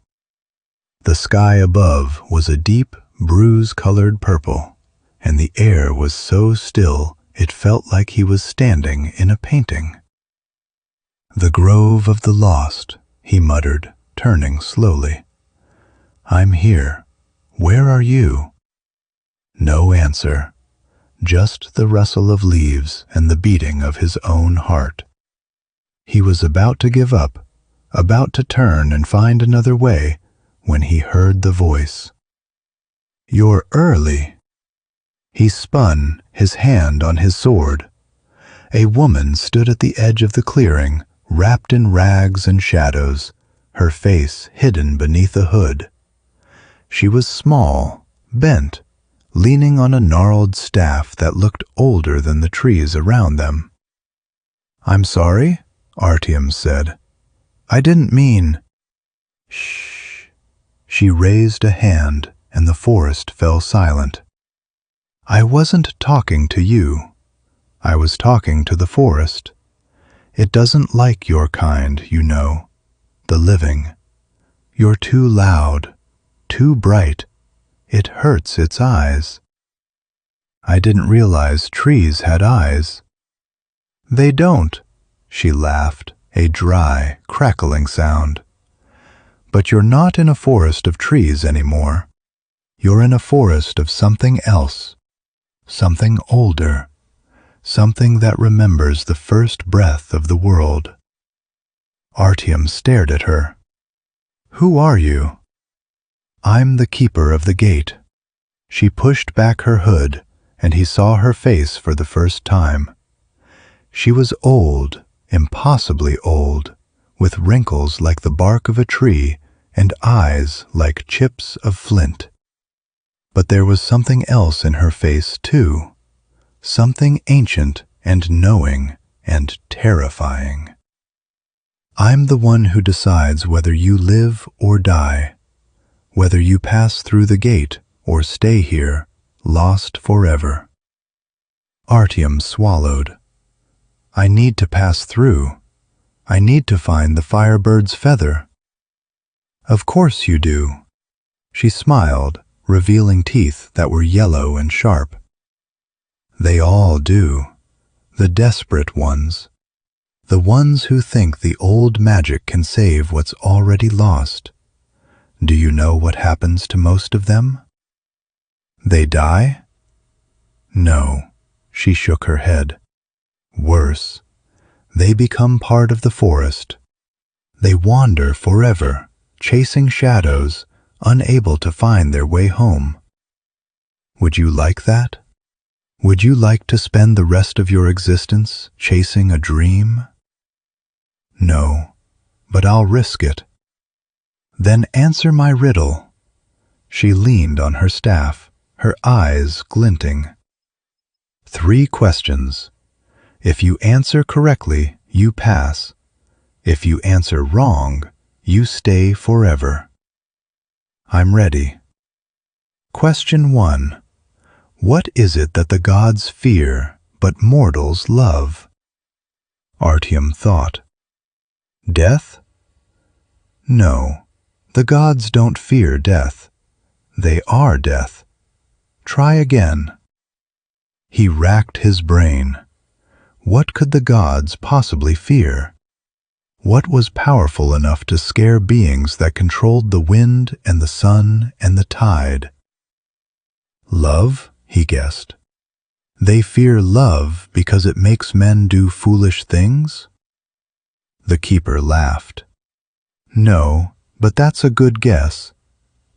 The sky above was a deep, bruise-colored purple, and the air was so still it felt like he was standing in a painting. "The grove of the lost," he muttered, turning slowly. "I'm here. Where are you?" No answer, just the rustle of leaves and the beating of his own heart. He was about to give up, about to turn and find another way, when he heard the voice. "You're early." He spun, his hand on his sword. A woman stood at the edge of the clearing, wrapped in rags and shadows, her face hidden beneath a hood. She was small, bent, leaning on a gnarled staff that looked older than the trees around them. "I'm sorry," Artyom said. "I didn't mean—" "Shh." She raised a hand, and the forest fell silent. "I wasn't talking to you. I was talking to the forest. It doesn't like your kind, you know, the living. You're too loud, too bright. It hurts its eyes." "I didn't realize trees had eyes." "They don't," she laughed, a dry, crackling sound. "But you're not in a forest of trees anymore. You're in a forest of something else, something older, something that remembers the first breath of the world." Artyom stared at her. "Who are you?" "I'm the keeper of the gate." She pushed back her hood, and he saw her face for the first time. She was old, impossibly old, with wrinkles like the bark of a tree and eyes like chips of flint. But there was something else in her face, too, something ancient and knowing and terrifying. "I'm the one who decides whether you live or die, whether you pass through the gate or stay here, lost forever." Artyom swallowed. "I need to pass through. I need to find the Firebird's feather." Of course you do. She smiled, revealing teeth that were yellow and sharp. They all do. The desperate ones. The ones who think the old magic can save what's already lost. Do you know what happens to most of them? They die? No, she shook her head. Worse, they become part of the forest. They wander forever, chasing shadows, unable to find their way home. Would you like that? Would you like to spend the rest of your existence chasing a dream? No, but I'll risk it. Then answer my riddle. She leaned on her staff, her eyes glinting. 3 questions. If you answer correctly, you pass. If you answer wrong, you stay forever. I'm ready. Question 1. What is it that the gods fear, but mortals love? Artyom thought. Death? No, the gods don't fear death. They are death. Try again. He racked his brain. What could the gods possibly fear? What was powerful enough to scare beings that controlled the wind and the sun and the tide? Love, he guessed. They fear love because it makes men do foolish things? The keeper laughed. No, but that's a good guess.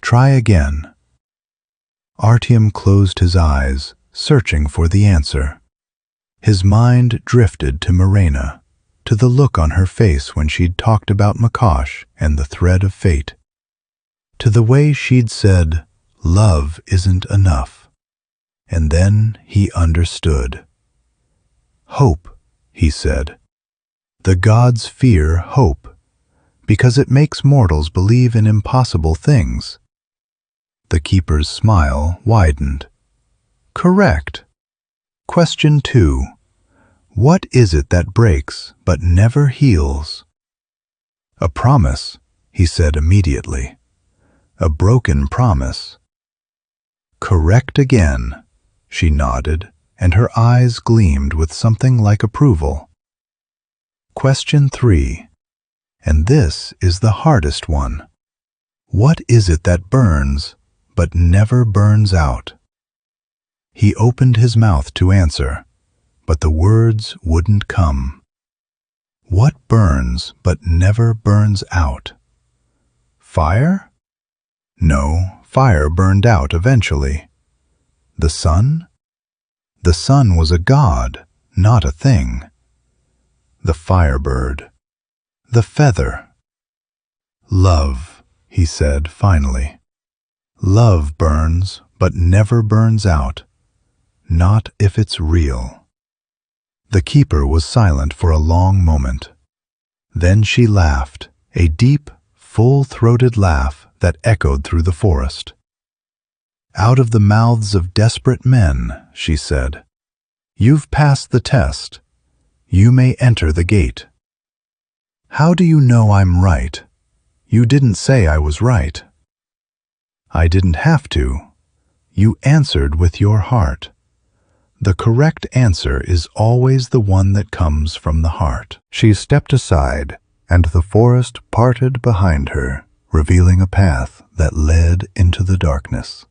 Try again. Artyom closed his eyes, searching for the answer. His mind drifted to Marena, to the look on her face when she'd talked about Makosh and the thread of fate, to the way she'd said, "Love isn't enough." And then he understood. Hope, he said. The gods fear hope, because it makes mortals believe in impossible things. The keeper's smile widened. Correct. Question 2. What is it that breaks but never heals? A promise, he said immediately. A broken promise. Correct again, she nodded, and her eyes gleamed with something like approval. Question 3. And this is the hardest one. What is it that burns but never burns out? He opened his mouth to answer, but the words wouldn't come. What burns but never burns out? Fire? No, fire burned out eventually. The sun? The sun was a god, not a thing. The Firebird. The feather. Love, he said finally. Love burns, but never burns out. Not if it's real. The keeper was silent for a long moment. Then she laughed, a deep, full-throated laugh that echoed through the forest. Out of the mouths of desperate men, she said, "You've passed the test. You may enter the gate." How do you know I'm right? You didn't say I was right. I didn't have to. You answered with your heart. The correct answer is always the one that comes from the heart. She stepped aside, and the forest parted behind her, revealing a path that led into the darkness.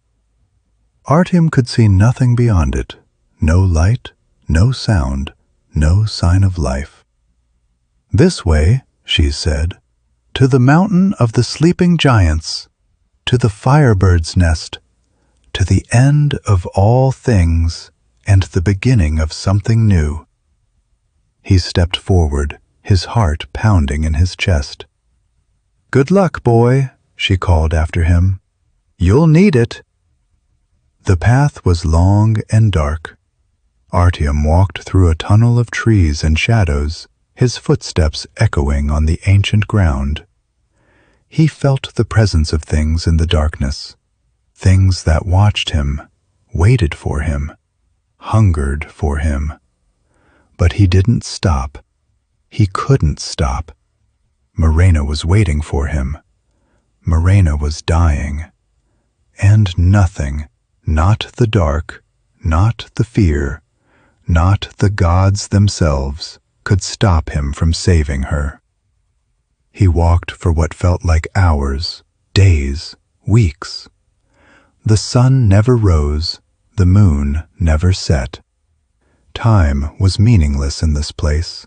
Artyom could see nothing beyond it, no light, no sound, no sign of life. This way, she said, to the mountain of the sleeping giants, to the Firebird's nest, to the end of all things and the beginning of something new. He stepped forward, his heart pounding in his chest. "Good luck, boy," she called after him. "You'll need it." The path was long and dark. Artyom walked through a tunnel of trees and shadows, his footsteps echoing on the ancient ground. He felt the presence of things in the darkness, things that watched him, waited for him, hungered for him. But he didn't stop. He couldn't stop. Marena was waiting for him. Marena was dying, and nothing, not the dark, not the fear, not the gods themselves, could stop him from saving her. He walked for what felt like hours, days, weeks. The sun never rose, the moon never set. Time was meaningless in this place,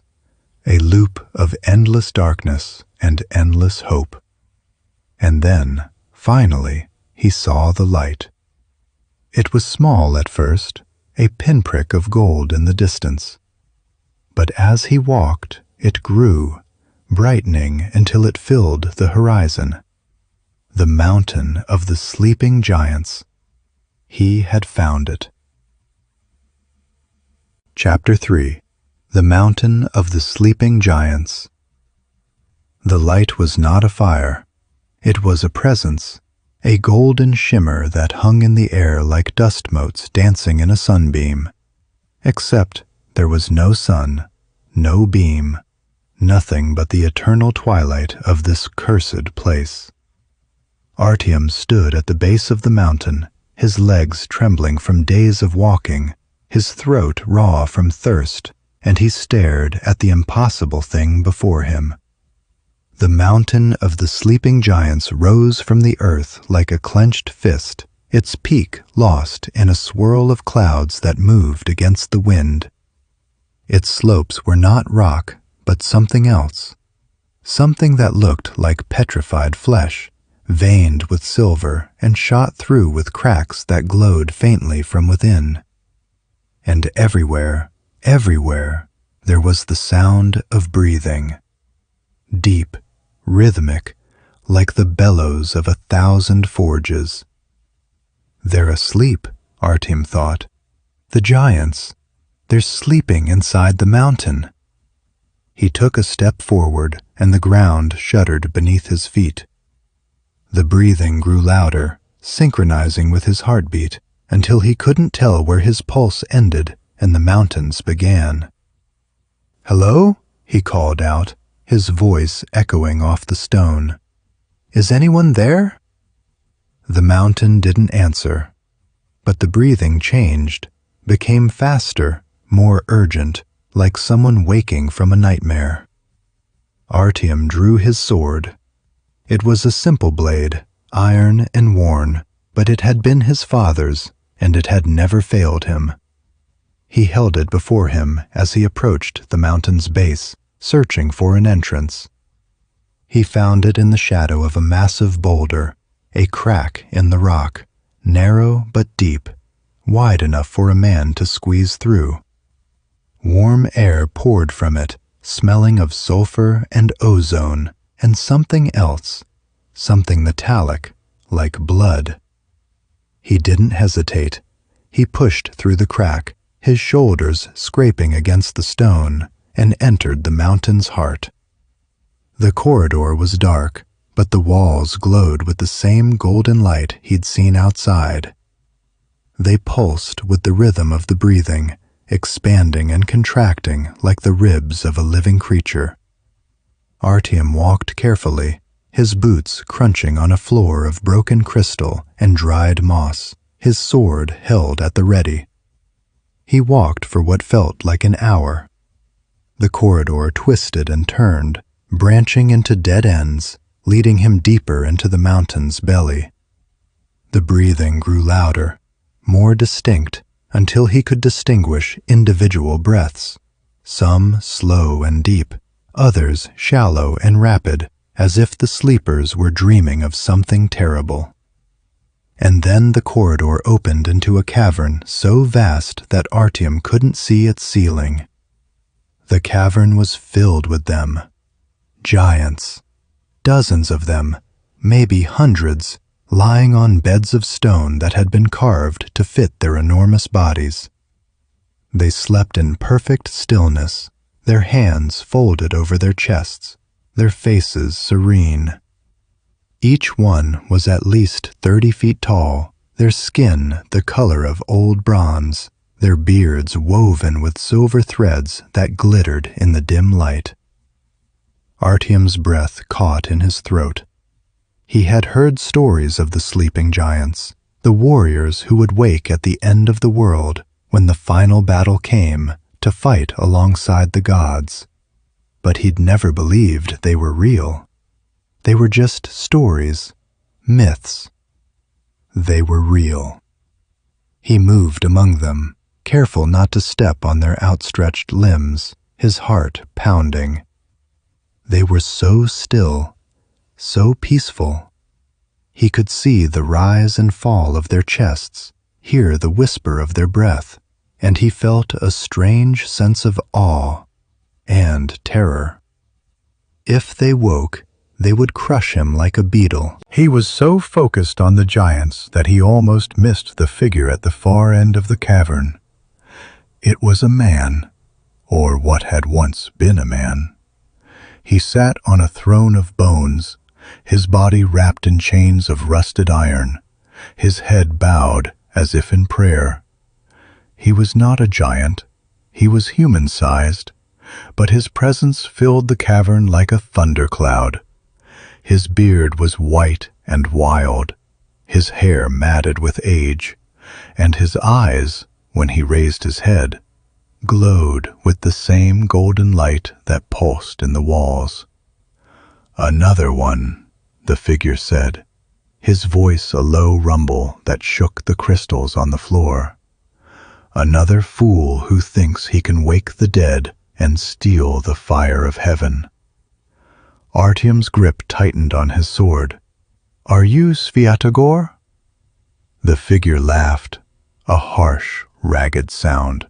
a loop of endless darkness and endless hope. And then, finally, he saw the light. It was small at first, a pinprick of gold in the distance. But as he walked, it grew, brightening until it filled the horizon. The mountain of the sleeping giants. He had found it. Chapter 3. The Mountain of the Sleeping Giants. The light was not a fire. It was a presence, a golden shimmer that hung in the air like dust motes dancing in a sunbeam. Except there was no sun, no beam, nothing but the eternal twilight of this cursed place. Artyom stood at the base of the mountain, his legs trembling from days of walking, his throat raw from thirst, and he stared at the impossible thing before him. The mountain of the sleeping giants rose from the earth like a clenched fist, its peak lost in a swirl of clouds that moved against the wind. Its slopes were not rock, but something else, something that looked like petrified flesh, veined with silver and shot through with cracks that glowed faintly from within. And everywhere, everywhere, there was the sound of breathing. Deep, rhythmic, like the bellows of 1,000 forges. They're asleep, Artyom thought. The giants, they're sleeping inside the mountain. He took a step forward, and the ground shuddered beneath his feet. The breathing grew louder, synchronizing with his heartbeat, until he couldn't tell where his pulse ended and the mountains began. "Hello?" he called out, his voice echoing off the stone. "Is anyone there?" The mountain didn't answer, but the breathing changed, became faster, more urgent, like someone waking from a nightmare. Artyom drew his sword. It was a simple blade, iron and worn, but it had been his father's, and it had never failed him. He held it before him as he approached the mountain's base, searching for an entrance. He found it in the shadow of a massive boulder, a crack in the rock, narrow but deep, wide enough for a man to squeeze through. Warm air poured from it, smelling of sulfur and ozone, and something else, something metallic, like blood. He didn't hesitate. He pushed through the crack, his shoulders scraping against the stone, and entered the mountain's heart. The corridor was dark, but the walls glowed with the same golden light he'd seen outside. They pulsed with the rhythm of the breathing, expanding and contracting like the ribs of a living creature. Artyom walked carefully, his boots crunching on a floor of broken crystal and dried moss, his sword held at the ready. He walked for what felt like an hour. The corridor twisted and turned, branching into dead ends, leading him deeper into the mountain's belly. The breathing grew louder, more distinct, until he could distinguish individual breaths, some slow and deep, others shallow and rapid, as if the sleepers were dreaming of something terrible. And then the corridor opened into a cavern so vast that Artyom couldn't see its ceiling. The cavern was filled with them. Giants. Dozens of them, maybe hundreds, lying on beds of stone that had been carved to fit their enormous bodies. They slept in perfect stillness, their hands folded over their chests, their faces serene. Each one was at least 30 feet tall, their skin the color of old bronze, their beards woven with silver threads that glittered in the dim light. Artyom's breath caught in his throat. He had heard stories of the sleeping giants, the warriors who would wake at the end of the world when the final battle came to fight alongside the gods. But he'd never believed they were real. They were just stories, myths. They were real. He moved among them, careful not to step on their outstretched limbs, his heart pounding. They were so still, so peaceful. He could see the rise and fall of their chests, hear the whisper of their breath, and he felt a strange sense of awe and terror. If they woke, they would crush him like a beetle. He was so focused on the giants that he almost missed the figure at the far end of the cavern. It was a man, or what had once been a man. He sat on a throne of bones, his body wrapped in chains of rusted iron, his head bowed as if in prayer. He was not a giant, he was human-sized, but his presence filled the cavern like a thundercloud. His beard was white and wild, his hair matted with age, and his eyes, when he raised his head, glowed with the same golden light that pulsed in the walls. "Another one," the figure said, his voice a low rumble that shook the crystals on the floor. "Another fool who thinks he can wake the dead and steal the fire of heaven." Artyom's grip tightened on his sword. "Are you Sviatogor?" The figure laughed, a harsh, ragged sound.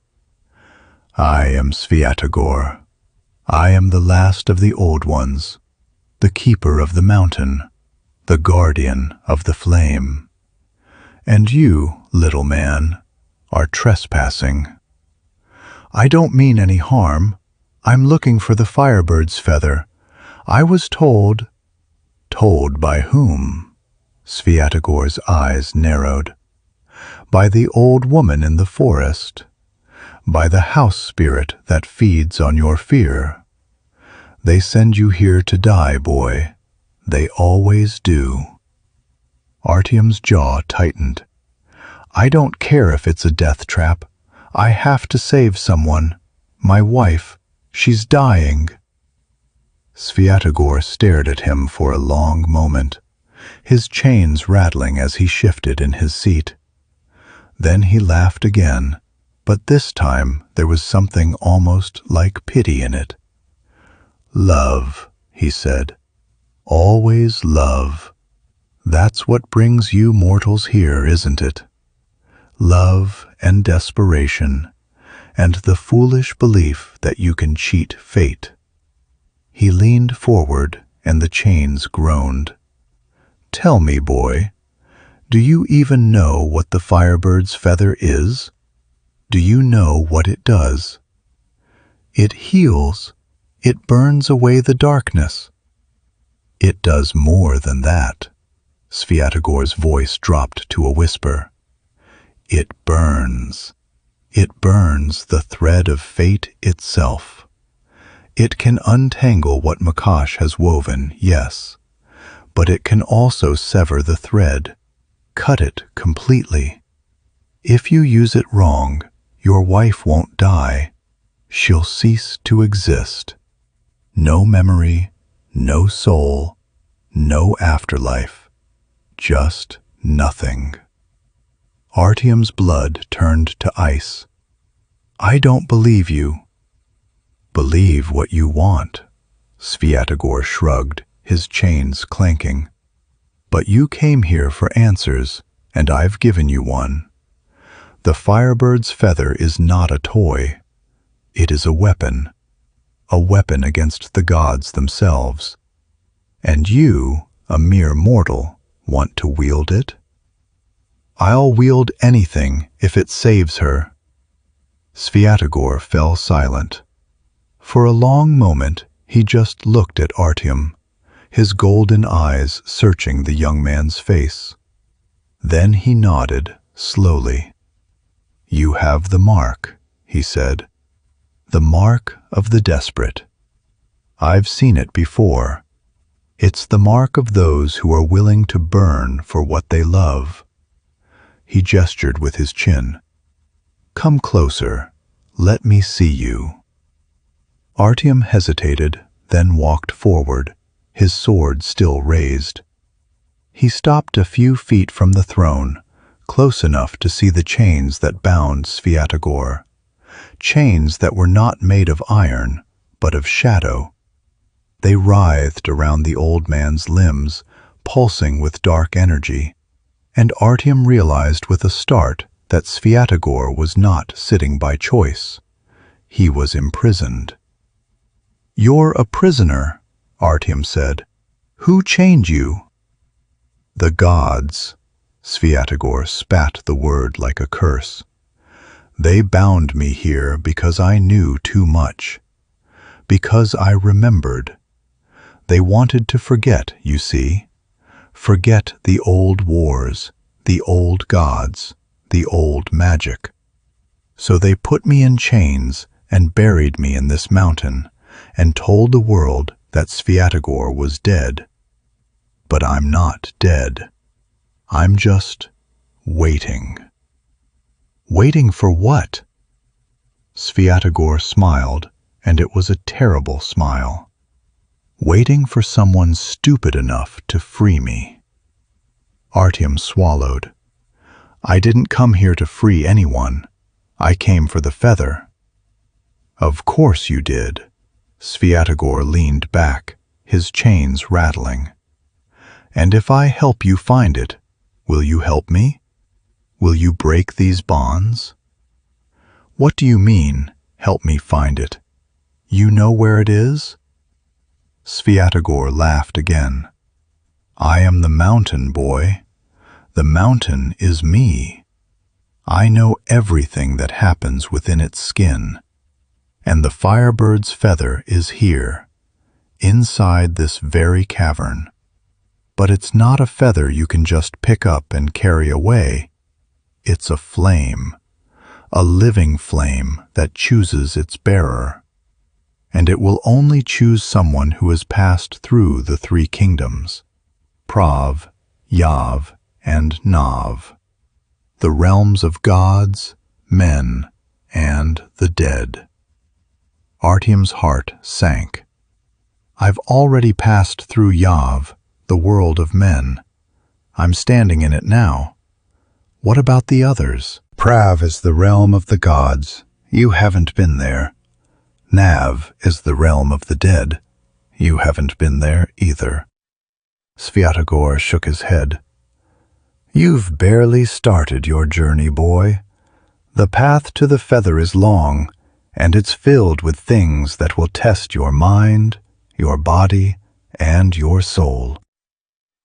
"I am Sviatogor. I am the last of the old ones, the keeper of the mountain, the guardian of the flame. And you, little man, are trespassing." "I don't mean any harm. I'm looking for the Firebird's feather. I was told—" "Told by whom?" Sviatogor's eyes narrowed. "By the old woman in the forest. By the house spirit that feeds on your fear. They send you here to die, boy. They always do." Artyom's jaw tightened. "I don't care if it's a death trap. I have to save someone. My wife. She's dying." Sviatogor stared at him for a long moment, his chains rattling as he shifted in his seat. Then he laughed again, but this time there was something almost like pity in it. "Love," he said. "Always love. That's what brings you mortals here, isn't it? Love and desperation, and the foolish belief that you can cheat fate." He leaned forward, and the chains groaned. "Tell me, boy, do you even know what the Firebird's feather is? Do you know what it does? It heals. It burns away the darkness." "It does more than that." Sviatogor's voice dropped to a whisper. "It burns. It burns the thread of fate itself. It can untangle what Makosh has woven, yes, but it can also sever the thread, cut it completely. If you use it wrong, your wife won't die. She'll cease to exist. No memory, no soul, no afterlife. Just nothing." Artyom's blood turned to ice. "I don't believe you." "Believe what you want," Sviatogor shrugged, his chains clanking. "But you came here for answers, and I've given you one. The Firebird's feather is not a toy. It is a weapon against the gods themselves. And you, a mere mortal, want to wield it?" "I'll wield anything if it saves her." Sviatogor fell silent. For a long moment he just looked at Artyom, his golden eyes searching the young man's face. Then he nodded slowly. "You have the mark," he said. "The mark of the desperate. I've seen it before. It's the mark of those who are willing to burn for what they love. He gestured with his chin. Come closer. Let me see you. Artyom hesitated, then walked forward, his sword still raised. He stopped a few feet from the throne, close enough to see the chains that bound Sviatogor. Chains that were not made of iron, but of shadow. They writhed around the old man's limbs, pulsing with dark energy, and Artyom realized with a start that Sviatogor was not sitting by choice. He was imprisoned. You're a prisoner, Artyom said. Who chained you? The gods. Sviatogor spat the word like a curse. They bound me here because I knew too much. Because I remembered. They wanted to forget, you see. Forget the old wars, the old gods, the old magic. So they put me in chains and buried me in this mountain and told the world that Sviatogor was dead. But I'm not dead. I'm just waiting. Waiting for what? Sviatogor smiled, and it was a terrible smile. Waiting for someone stupid enough to free me. Artyom swallowed. I didn't come here to free anyone. I came for the feather. Of course you did. Sviatogor leaned back, his chains rattling. And if I help you find it, will you help me? Will you break these bonds? What do you mean, help me find it? You know where it is? Sviatogor laughed again. I am the mountain, boy. The mountain is me. I know everything that happens within its skin. And the Firebird's feather is here, inside this very cavern. But it's not a feather you can just pick up and carry away. It's a flame, a living flame that chooses its bearer. And it will only choose someone who has passed through the three kingdoms, Prav, Yav, and Nav, the realms of gods, men, and the dead. Artyom's heart sank. I've already passed through Yav, the world of men. I'm standing in it now. What about the others? Prav is the realm of the gods. You haven't been there. Nav is the realm of the dead. You haven't been there either. Sviatogor shook his head. You've barely started your journey, boy. The path to the feather is long, and it's filled with things that will test your mind, your body, and your soul.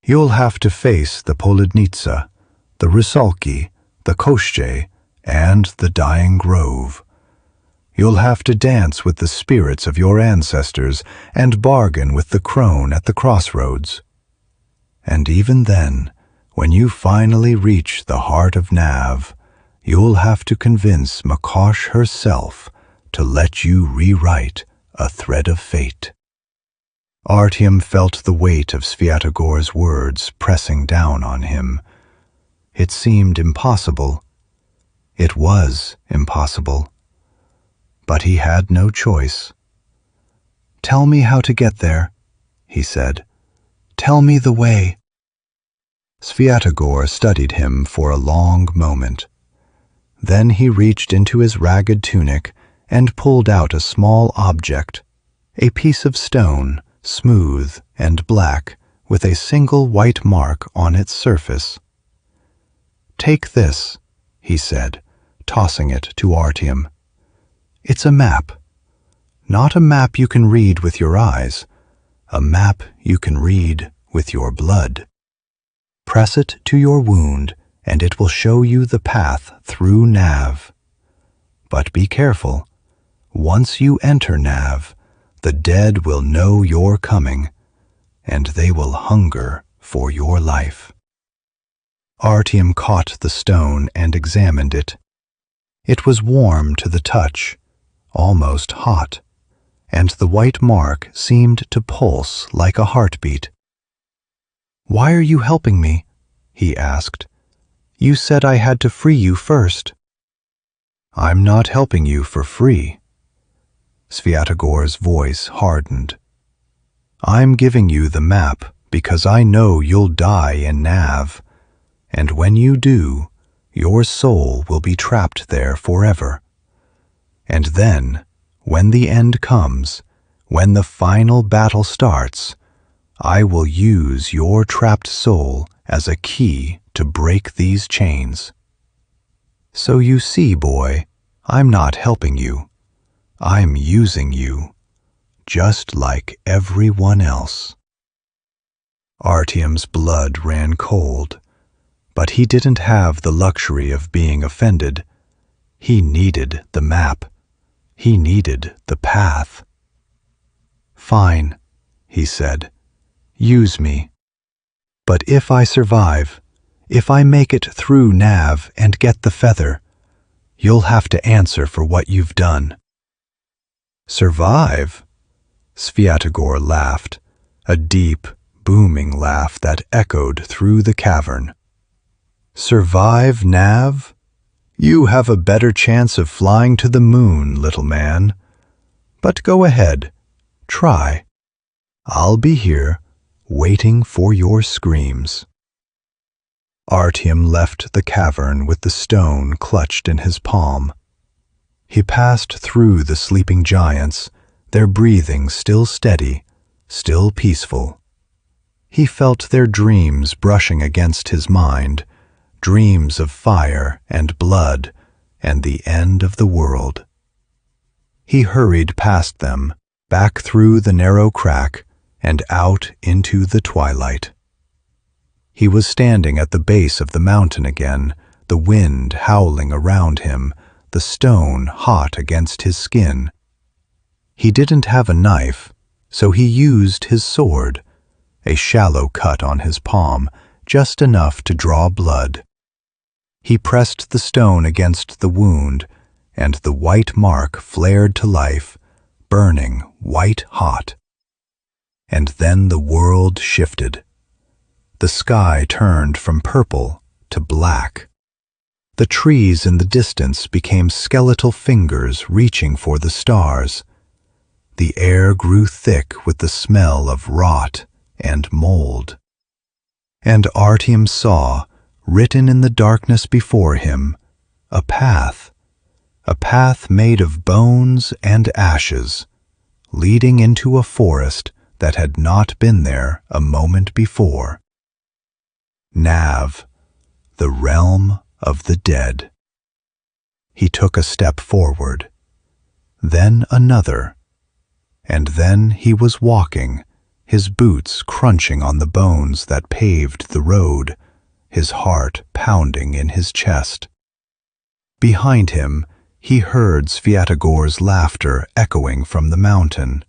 You'll have to face the Poludnitsa, the Rusalki, the Koschei, and the dying grove. You'll have to dance with the spirits of your ancestors and bargain with the crone at the crossroads. And even then, when you finally reach the heart of Nav, you'll have to convince Makosh herself to let you rewrite a thread of fate. Artyom felt the weight of Sviatogor's words pressing down on him. It seemed impossible. It was impossible. But he had no choice. Tell me how to get there, he said. Tell me the way. Sviatogor studied him for a long moment. Then he reached into his ragged tunic and pulled out a small object, a piece of stone, smooth and black, with a single white mark on its surface. Take this, he said, tossing it to Artyom. It's a map. Not a map you can read with your eyes, a map you can read with your blood. Press it to your wound, and it will show you the path through Nav. But be careful. Once you enter Nav, the dead will know you're coming, and they will hunger for your life. Artyom caught the stone and examined it. It was warm to the touch, almost hot, and the white mark seemed to pulse like a heartbeat. "Why are you helping me?" he asked. "You said I had to free you first." "I'm not helping you for free." Svyatogor's voice hardened. "I'm giving you the map because I know you'll die in Nav, and when you do, your soul will be trapped there forever. And then, when the end comes, when the final battle starts, I will use your trapped soul as a key to break these chains. So you see, boy, I'm not helping you. I'm using you, just like everyone else." Artyom's blood ran cold, but he didn't have the luxury of being offended. He needed the map. He needed the path. "Fine," he said. "Use me. But if I survive, if I make it through Nav and get the feather, you'll have to answer for what you've done." "Survive?" Svyatogor laughed, a deep, booming laugh that echoed through the cavern. "Survive Nav? You have a better chance of flying to the moon, little man. But go ahead, try. I'll be here, waiting for your screams." Artyom left the cavern with the stone clutched in his palm. He passed through the sleeping giants, their breathing still steady, still peaceful. He felt their dreams brushing against his mind, dreams of fire and blood and the end of the world. He hurried past them, back through the narrow crack and out into the twilight. He was standing at the base of the mountain again, the wind howling around him, the stone hot against his skin. He didn't have a knife, so he used his sword, a shallow cut on his palm, just enough to draw blood. He pressed the stone against the wound, and the white mark flared to life, burning white hot. And then the world shifted. The sky turned from purple to black. The trees in the distance became skeletal fingers reaching for the stars. The air grew thick with the smell of rot and mold. And Artyom saw, written in the darkness before him, a path made of bones and ashes, leading into a forest that had not been there a moment before. Nav, the realm of the dead. He took a step forward, then another, and then he was walking, his boots crunching on the bones that paved the road, his heart pounding in his chest. Behind him, he heard Svyatogor's laughter echoing from the mountain.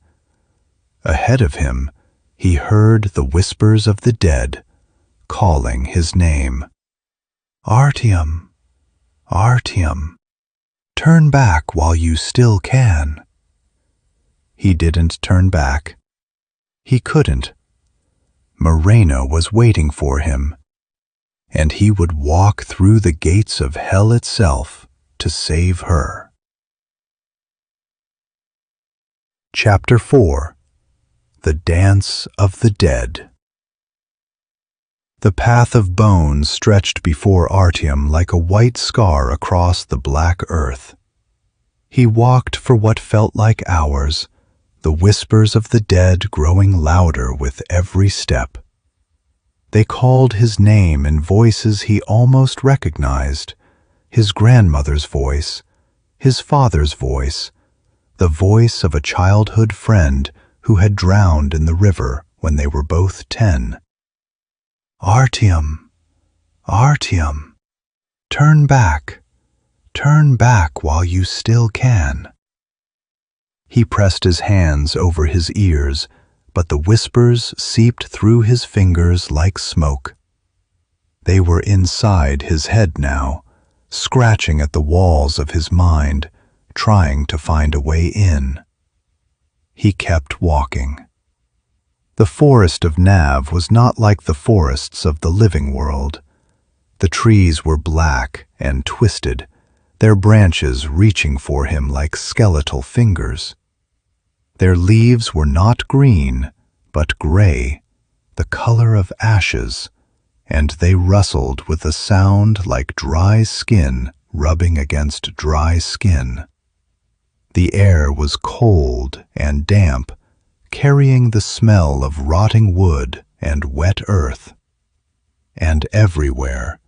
Ahead of him, he heard the whispers of the dead, calling his name. "Artyom, Artyom, turn back while you still can." He didn't turn back. He couldn't. Marena was waiting for him, and he would walk through the gates of hell itself to save her. Chapter 4. The Dance of the Dead. The path of bones stretched before Artyom like a white scar across the black earth. He walked for what felt like hours, the whispers of the dead growing louder with every step. They called his name in voices he almost recognized, his grandmother's voice, his father's voice, the voice of a childhood friend who had drowned in the river when they were both 10. "Artyom, Artyom, turn back while you still can." He pressed his hands over his ears, but the whispers seeped through his fingers like smoke. They were inside his head now, scratching at the walls of his mind, trying to find a way in. He kept walking. The forest of Nav was not like the forests of the living world. The trees were black and twisted, their branches reaching for him like skeletal fingers. Their leaves were not green, but gray, the color of ashes, and they rustled with a sound like dry skin rubbing against dry skin. The air was cold and damp, carrying the smell of rotting wood and wet earth. And everywhere,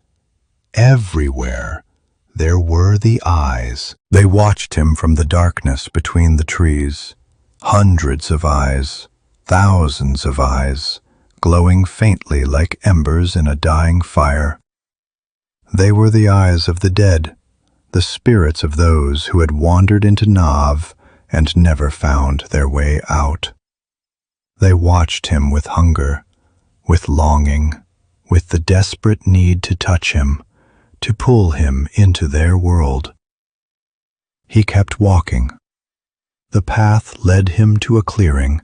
there were the eyes. They watched him from the darkness between the trees. Hundreds of eyes, thousands of eyes, glowing faintly like embers in a dying fire. They were the eyes of the dead, the spirits of those who had wandered into Nav and never found their way out. They watched him with hunger, with longing, with the desperate need to touch him, to pull him into their world. He kept walking. The path led him to a clearing,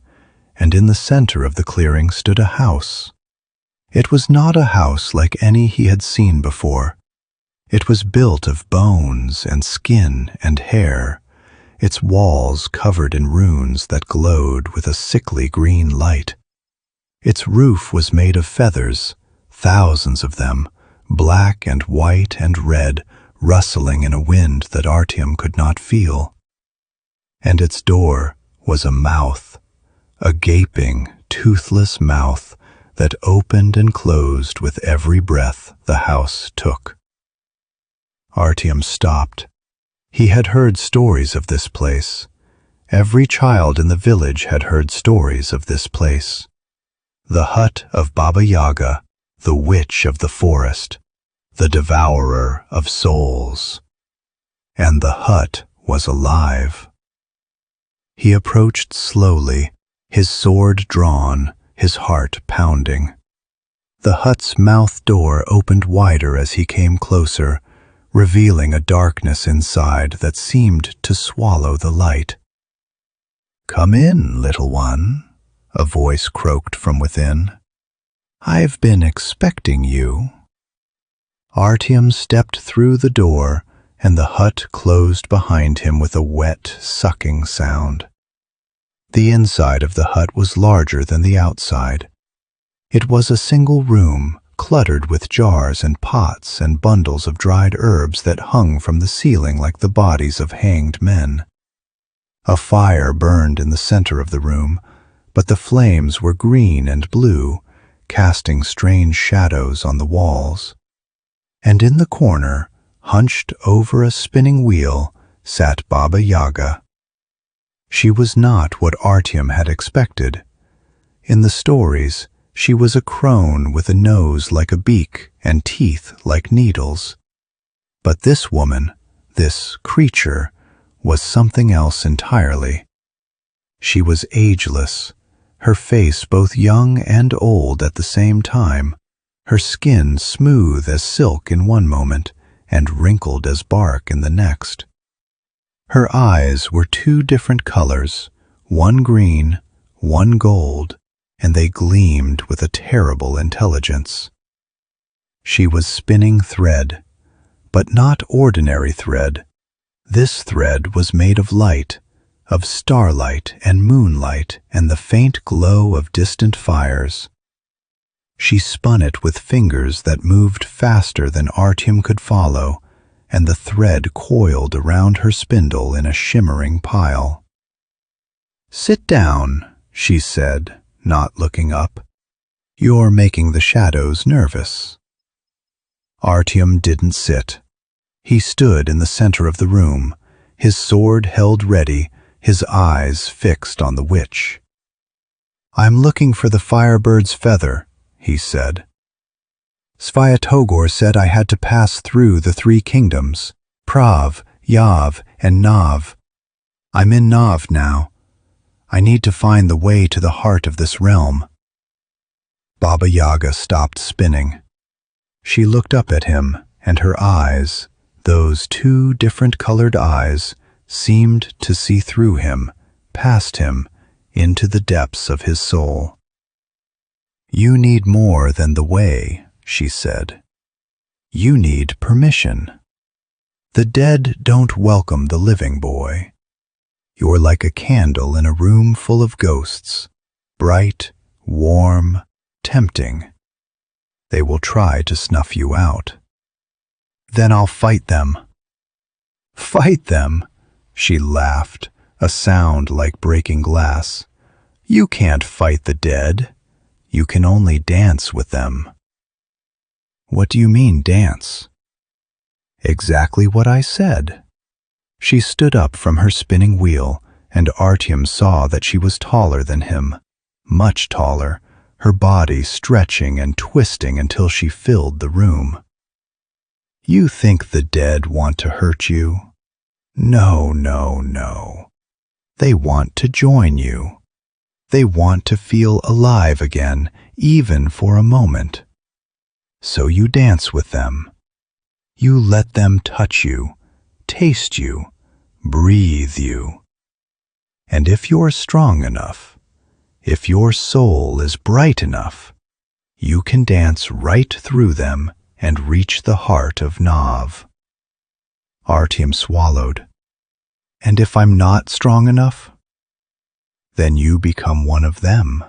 and in the center of the clearing stood a house. It was not a house like any he had seen before. It was built of bones and skin and hair, its walls covered in runes that glowed with a sickly green light. Its roof was made of feathers, thousands of them, black and white and red, rustling in a wind that Artyom could not feel. And its door was a mouth, a gaping, toothless mouth that opened and closed with every breath the house took. Artyom stopped. He had heard stories of this place. Every child in the village had heard stories of this place. The hut of Baba Yaga, the witch of the forest, the devourer of souls. And the hut was alive. He approached slowly, his sword drawn, his heart pounding. The hut's mouth door opened wider as he came closer, revealing a darkness inside that seemed to swallow the light. "Come in, little one," a voice croaked from within. "I've been expecting you." Artyom stepped through the door, and the hut closed behind him with a wet, sucking sound. The inside of the hut was larger than the outside. It was a single room, cluttered with jars and pots and bundles of dried herbs that hung from the ceiling like the bodies of hanged men. A fire burned in the center of the room, but the flames were green and blue, casting strange shadows on the walls. And in the corner, hunched over a spinning wheel, sat Baba Yaga. She was not what Artyom had expected. In the stories, she was a crone with a nose like a beak and teeth like needles. But this woman, this creature, was something else entirely. She was ageless, her face both young and old at the same time, her skin smooth as silk in one moment and wrinkled as bark in the next. Her eyes were two different colors, one green, one gold, and they gleamed with a terrible intelligence. She was spinning thread, but not ordinary thread. This thread was made of light, of starlight and moonlight and the faint glow of distant fires. She spun it with fingers that moved faster than Artyom could follow, and the thread coiled around her spindle in a shimmering pile. "Sit down," she said, not looking up. "You're making the shadows nervous." Artyom didn't sit. He stood in the center of the room, his sword held ready, his eyes fixed on the witch. "I'm looking for the Firebird's feather," he said. "Svyatogor said I had to pass through the three kingdoms, Prav, Yav, and Nav. I'm in Nav now. I need to find the way to the heart of this realm." Baba Yaga stopped spinning. She looked up at him, and her eyes, those two different colored eyes, seemed to see through him, past him, into the depths of his soul. "You need more than the way," she said. "You need permission. The dead don't welcome the living, boy. You're like a candle in a room full of ghosts, bright, warm, tempting. They will try to snuff you out. Then I'll fight them." "Fight them?" She laughed, a sound like breaking glass. "You can't fight the dead. You can only dance with them." "What do you mean, dance?" "Exactly what I said." She stood up from her spinning wheel, and Artyom saw that she was taller than him, much taller, her body stretching and twisting until she filled the room. "You think the dead want to hurt you? No, no, no. They want to join you. They want to feel alive again, even for a moment. So you dance with them. You let them touch you, taste you, breathe you. And if you're strong enough, if your soul is bright enough, you can dance right through them and reach the heart of Nav." Artyom swallowed. "And if I'm not strong enough?" "Then you become one of them."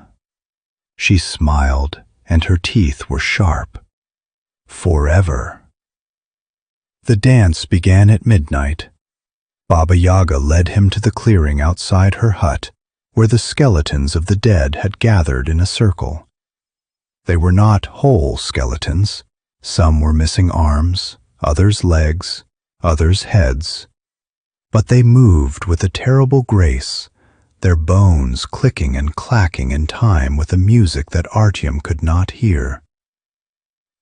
She smiled, and her teeth were sharp. "Forever." The dance began at midnight. Baba Yaga led him to the clearing outside her hut, where the skeletons of the dead had gathered in a circle. They were not whole skeletons. Some were missing arms, others legs, others heads. But they moved with a terrible grace, their bones clicking and clacking in time with a music that Artyom could not hear.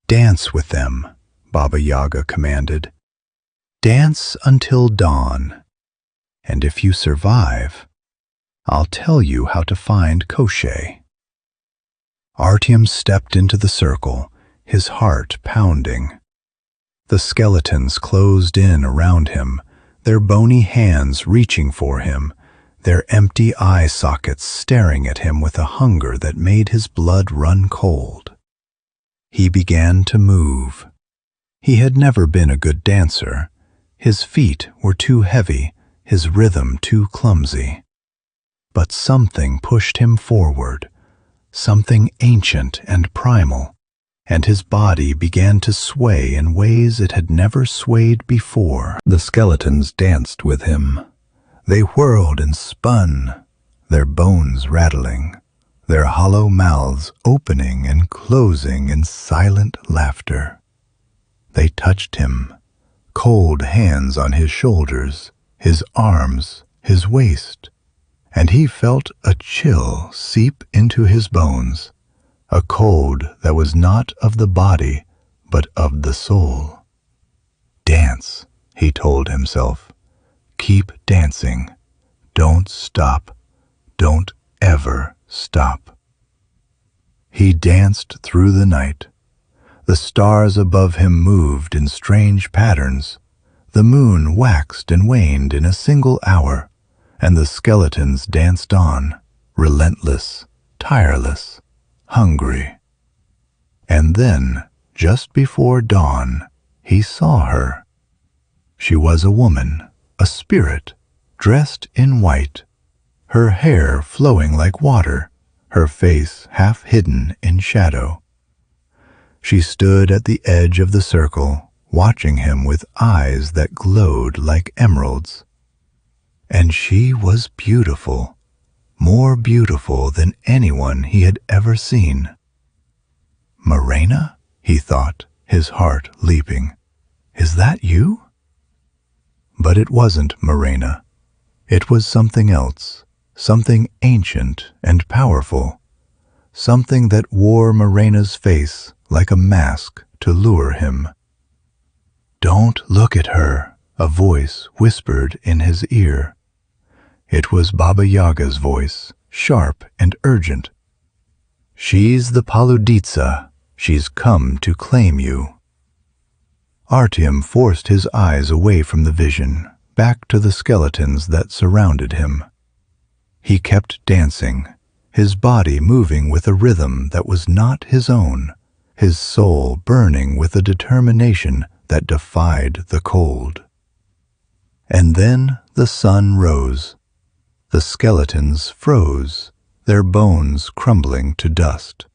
"Dance with them," Baba Yaga commanded. "Dance until dawn. And if you survive, I'll tell you how to find Koschei." Artyom stepped into the circle, his heart pounding. The skeletons closed in around him, their bony hands reaching for him, their empty eye sockets staring at him with a hunger that made his blood run cold. He began to move. He had never been a good dancer. His feet were too heavy, his rhythm too clumsy. But something pushed him forward, something ancient and primal, and his body began to sway in ways it had never swayed before. The skeletons danced with him. They whirled and spun, their bones rattling, their hollow mouths opening and closing in silent laughter. They touched him, cold hands on his shoulders, his arms, his waist, and he felt a chill seep into his bones, a cold that was not of the body, but of the soul. "Dance," he told himself. "Keep dancing. Don't stop. Don't ever stop." He danced through the night. The stars above him moved in strange patterns. The moon waxed and waned in a single hour, and the skeletons danced on, relentless, tireless, hungry. And then, just before dawn, he saw her. She was a woman, a spirit, dressed in white, her hair flowing like water, her face half hidden in shadow. She stood at the edge of the circle, watching him with eyes that glowed like emeralds. And she was beautiful, more beautiful than anyone he had ever seen. "Marena?" he thought, his heart leaping. "Is that you?" But it wasn't Marena. It was something else, something ancient and powerful, something that wore Marena's face like a mask to lure him. "Don't look at her," a voice whispered in his ear. It was Baba Yaga's voice, sharp and urgent. "She's the Poludnitsa. She's come to claim you." Artyom forced his eyes away from the vision, back to the skeletons that surrounded him. He kept dancing, his body moving with a rhythm that was not his own, his soul burning with a determination that defied the cold. And then the sun rose. The skeletons froze, their bones crumbling to dust.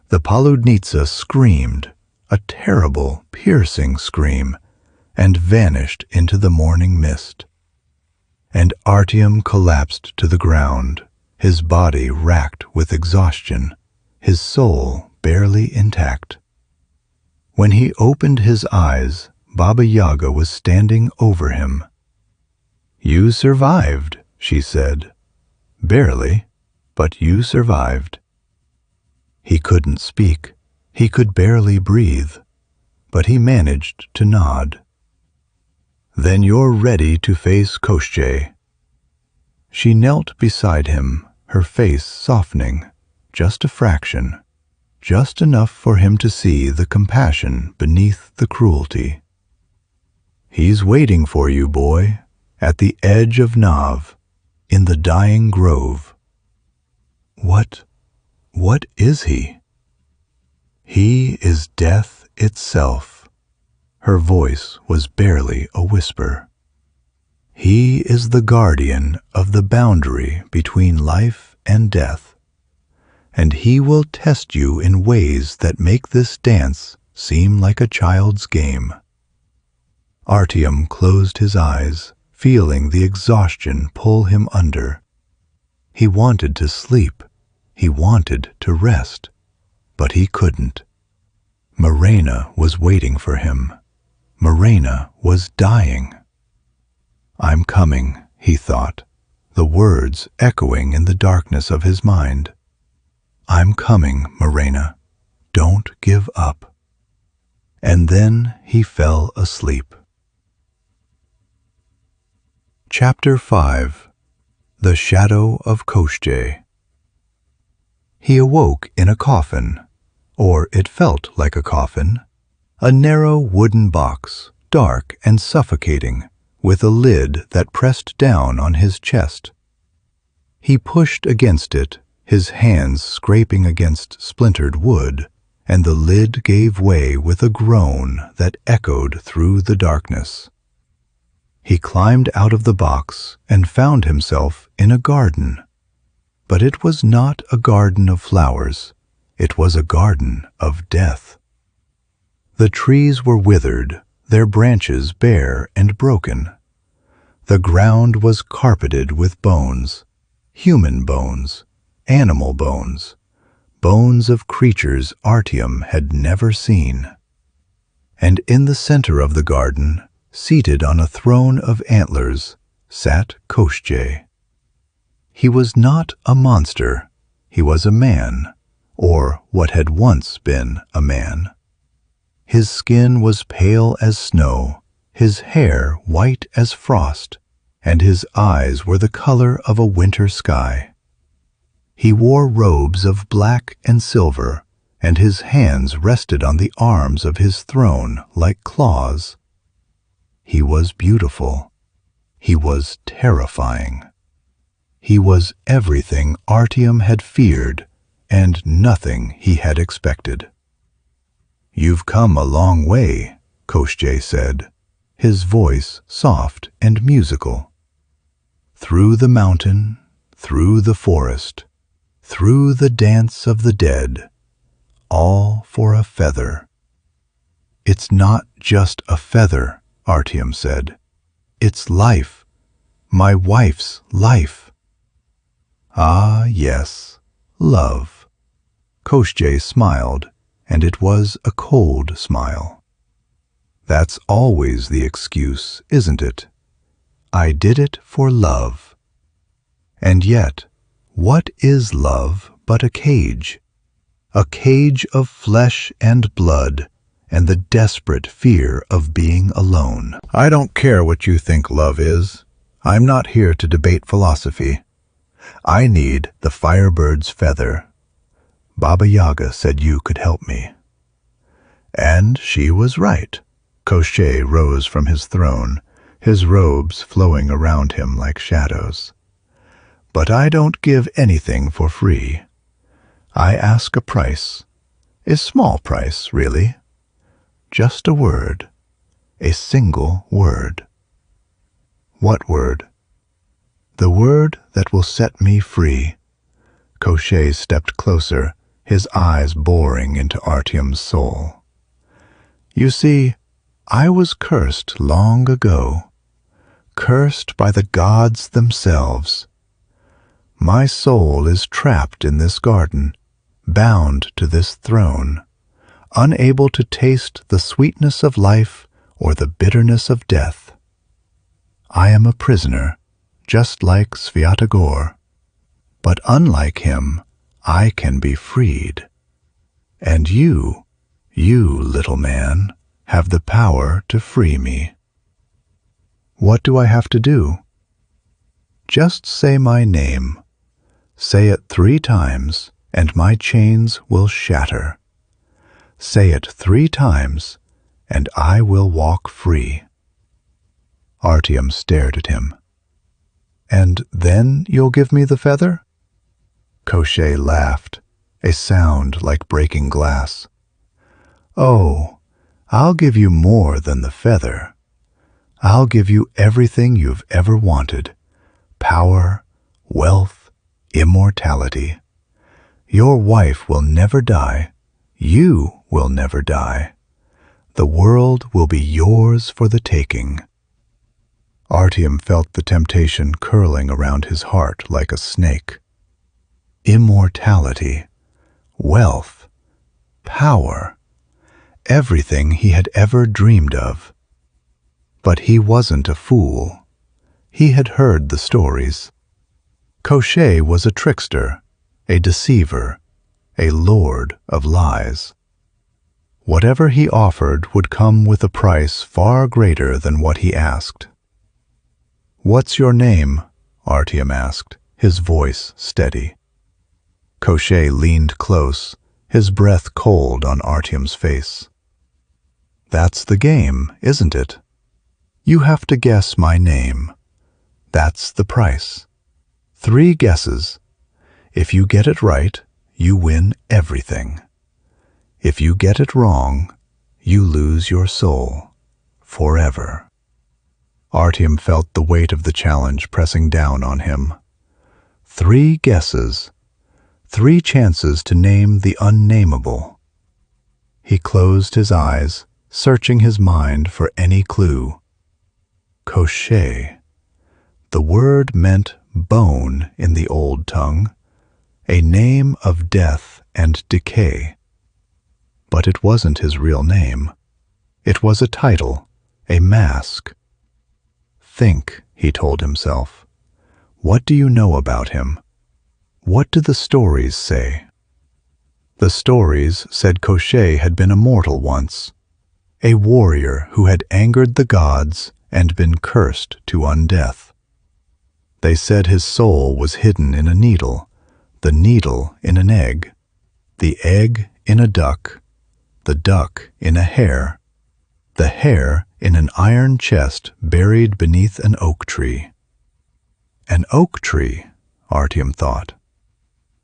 The Poludnitsa screamed, a terrible, piercing scream, and vanished into the morning mist. And Artyom collapsed to the ground, his body racked with exhaustion, his soul barely intact. When he opened his eyes, Baba Yaga was standing over him. "You survived," she said. "Barely, but you survived." He couldn't speak, he could barely breathe, but he managed to nod. "Then you're ready to face Koschei." She knelt beside him, her face softening, just a fraction, just enough for him to see the compassion beneath the cruelty. "He's waiting for you, boy, at the edge of Nav, in the dying grove." What is he?" "He is death itself." Her voice was barely a whisper. "He is the guardian of the boundary between life and death, and he will test you in ways that make this dance seem like a child's game." Artyom closed his eyes, feeling the exhaustion pull him under. He wanted to sleep, he wanted to rest, but he couldn't. Marena was waiting for him. Marena was dying. "I'm coming," he thought, the words echoing in the darkness of his mind. "I'm coming, Marena. Don't give up." And then he fell asleep. Chapter 5. The Shadow of Koschei. He awoke in a coffin, or it felt like a coffin, a narrow wooden box, dark and suffocating, with a lid that pressed down on his chest. He pushed against it, his hands scraping against splintered wood, and the lid gave way with a groan that echoed through the darkness. He climbed out of the box and found himself in a garden. But it was not a garden of flowers, it was a garden of death. The trees were withered, their branches bare and broken. The ground was carpeted with bones, human bones, animal bones, bones of creatures Artyom had never seen. And in the center of the garden, seated on a throne of antlers, sat Koschei. He was not a monster, he was a man, or what had once been a man. His skin was pale as snow, his hair white as frost, and his eyes were the color of a winter sky. He wore robes of black and silver, and his hands rested on the arms of his throne like claws. He was beautiful. He was terrifying. He was everything Artyom had feared, and nothing he had expected. "You've come a long way," Koschei said, his voice soft and musical. "Through the mountain, through the forest, through the dance of the dead, all for a feather." "It's not just a feather," Artyom said. "It's life, my wife's life." "Ah, yes, love." Koschei smiled, and it was a cold smile. "That's always the excuse, isn't it? I did it for love." And yet, what is love but a cage? A cage of flesh and blood, and the desperate fear of being alone. I don't care what you think love is. I'm not here to debate philosophy. I need the Firebird's feather. Baba Yaga said you could help me. And she was right. Koschei rose from his throne, his robes flowing around him like shadows. But I don't give anything for free. I ask a price, a small price, really. Just a word, a single word. What word? The word that will set me free. Koschei stepped closer, his eyes boring into Artyom's soul. You see, I was cursed long ago, cursed by the gods themselves. My soul is trapped in this garden, bound to this throne, unable to taste the sweetness of life or the bitterness of death. I am a prisoner, just like Sviatogor, but unlike him, I can be freed. And you, little man, have the power to free me. What do I have to do? Just say my name. Say it 3 times, and my chains will shatter. Say it 3 times, and I will walk free. Artyom stared at him. And then you'll give me the feather? Koschei laughed, a sound like breaking glass. Oh, I'll give you more than the feather. I'll give you everything you've ever wanted. Power, wealth, immortality. Your wife will never die. You will never die. The world will be yours for the taking. Artyom felt the temptation curling around his heart like a snake. Immortality, wealth, power, everything he had ever dreamed of. But he wasn't a fool. He had heard the stories. Koschei was a trickster, a deceiver, a lord of lies. Whatever he offered would come with a price far greater than what he asked. "What's your name?" Artyom asked, his voice steady. Koschei leaned close, his breath cold on Artyom's face. "That's the game, isn't it? You have to guess my name. That's the price. 3 guesses. If you get it right, you win everything. If you get it wrong, you lose your soul, forever." Artyom felt the weight of the challenge pressing down on him. 3 guesses, 3 chances to name the unnameable. He closed his eyes, searching his mind for any clue. Koschei. The word meant bone in the old tongue, a name of death and decay. But it wasn't his real name. It was a title, a mask. Think, he told himself. What do you know about him? What do the stories say? The stories said Koschei had been immortal once, a warrior who had angered the gods and been cursed to undeath. They said his soul was hidden in a needle, the needle in an egg, the egg in a duck, the duck in a hare, the hare in an iron chest buried beneath an oak tree. An oak tree, Artyom thought.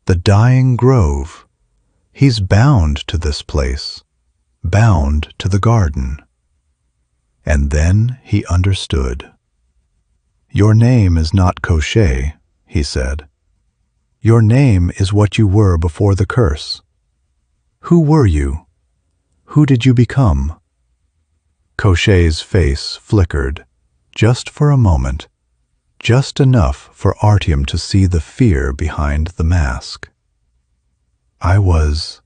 The dying grove. He's bound to this place, bound to the garden. And then he understood. "Your name is not Koschei," he said. "Your name is what you were before the curse. Who were you? Who did you become?" Koschei's face flickered, just for a moment, just enough for Artyom to see the fear behind the mask. I was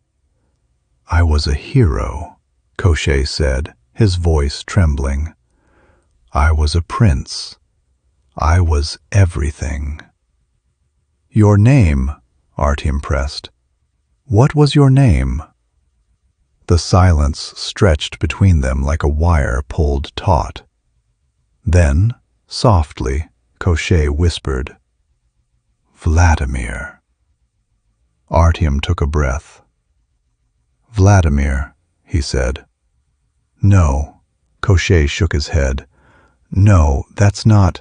a hero," Koschei said, his voice trembling. "I was a prince. I was everything." "Your name," Artyom pressed. "What was your name?" The silence stretched between them like a wire pulled taut. Then, softly, Koschei whispered, "Vladimir." Artyom took a breath. "Vladimir," he said. "No," Koschei shook his head. "No, that's not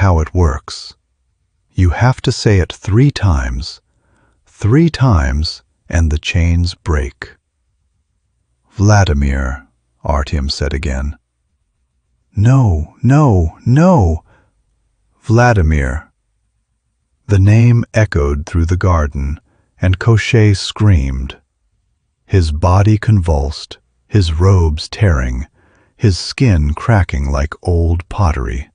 how it works. You have to say it 3 times. 3 times, and the chains break. Vladimir, Artyom said again. No, no, no! Vladimir. The name echoed through the garden, and Koschei screamed. His body convulsed, his robes tearing, his skin cracking like old pottery.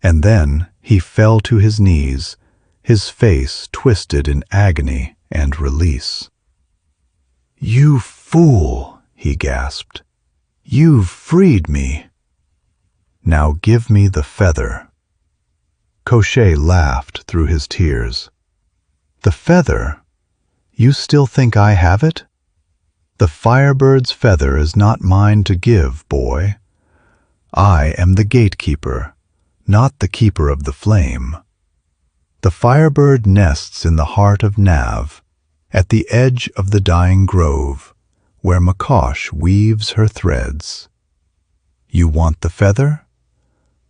And then he fell to his knees, his face twisted in agony and release. "You fool," he gasped. "You've freed me. Now give me the feather." Koschei laughed through his tears. "The feather? You still think I have it? The Firebird's feather is not mine to give, boy. I am the gatekeeper, not the keeper of the flame. The Firebird nests in the heart of Nav, at the edge of the dying grove, where Makosh weaves her threads. You want the feather?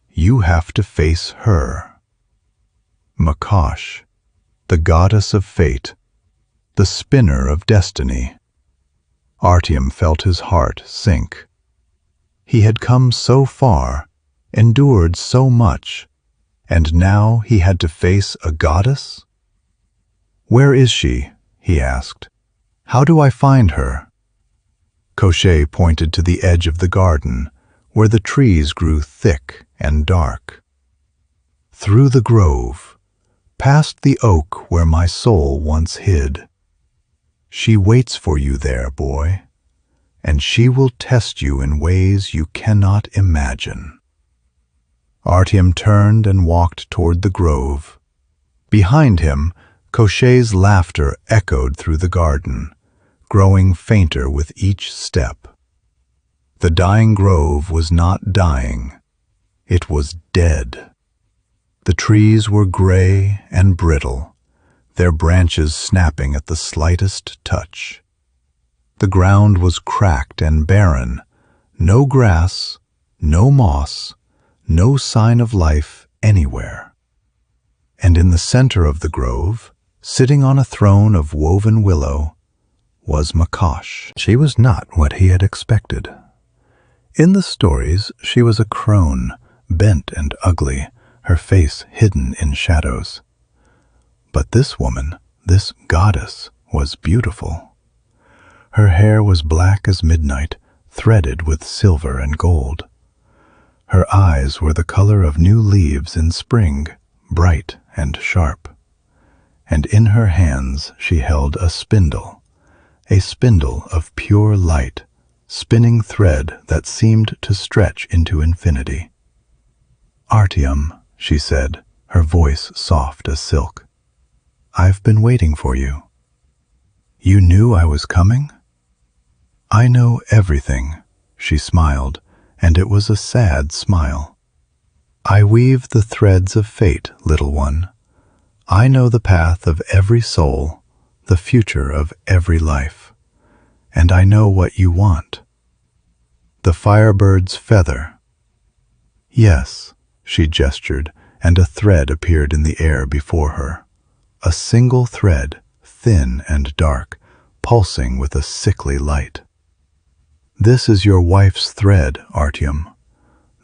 You have to face her. Makosh, the goddess of fate, the spinner of destiny." Artyom felt his heart sink. He had come so far, endured so much, and now he had to face a goddess? "Where is she?" he asked. "How do I find her?" Koschei pointed to the edge of the garden, where the trees grew thick and dark. "Through the grove, past the oak where my soul once hid. She waits for you there, boy, and she will test you in ways you cannot imagine." Artyom turned and walked toward the grove. Behind him, Koschei's laughter echoed through the garden, growing fainter with each step. The dying grove was not dying. It was dead. The trees were gray and brittle, their branches snapping at the slightest touch. The ground was cracked and barren, no grass, no moss, no sign of life anywhere. And in the center of the grove, sitting on a throne of woven willow, was Makosh. She was not what he had expected. In the stories, she was a crone, bent and ugly, her face hidden in shadows. But this woman, this goddess, was beautiful. Her hair was black as midnight, threaded with silver and gold. Her eyes were the color of new leaves in spring, bright and sharp. And in her hands she held a spindle of pure light, spinning thread that seemed to stretch into infinity. "Artyom," she said, her voice soft as silk. "I've been waiting for you. You knew I was coming?" "I know everything," she smiled, and it was a sad smile. "I weave the threads of fate, little one. I know the path of every soul, the future of every life. And I know what you want. The Firebird's feather." "Yes," she gestured, and a thread appeared in the air before her. A single thread, thin and dark, pulsing with a sickly light. "This is your wife's thread, Artyom.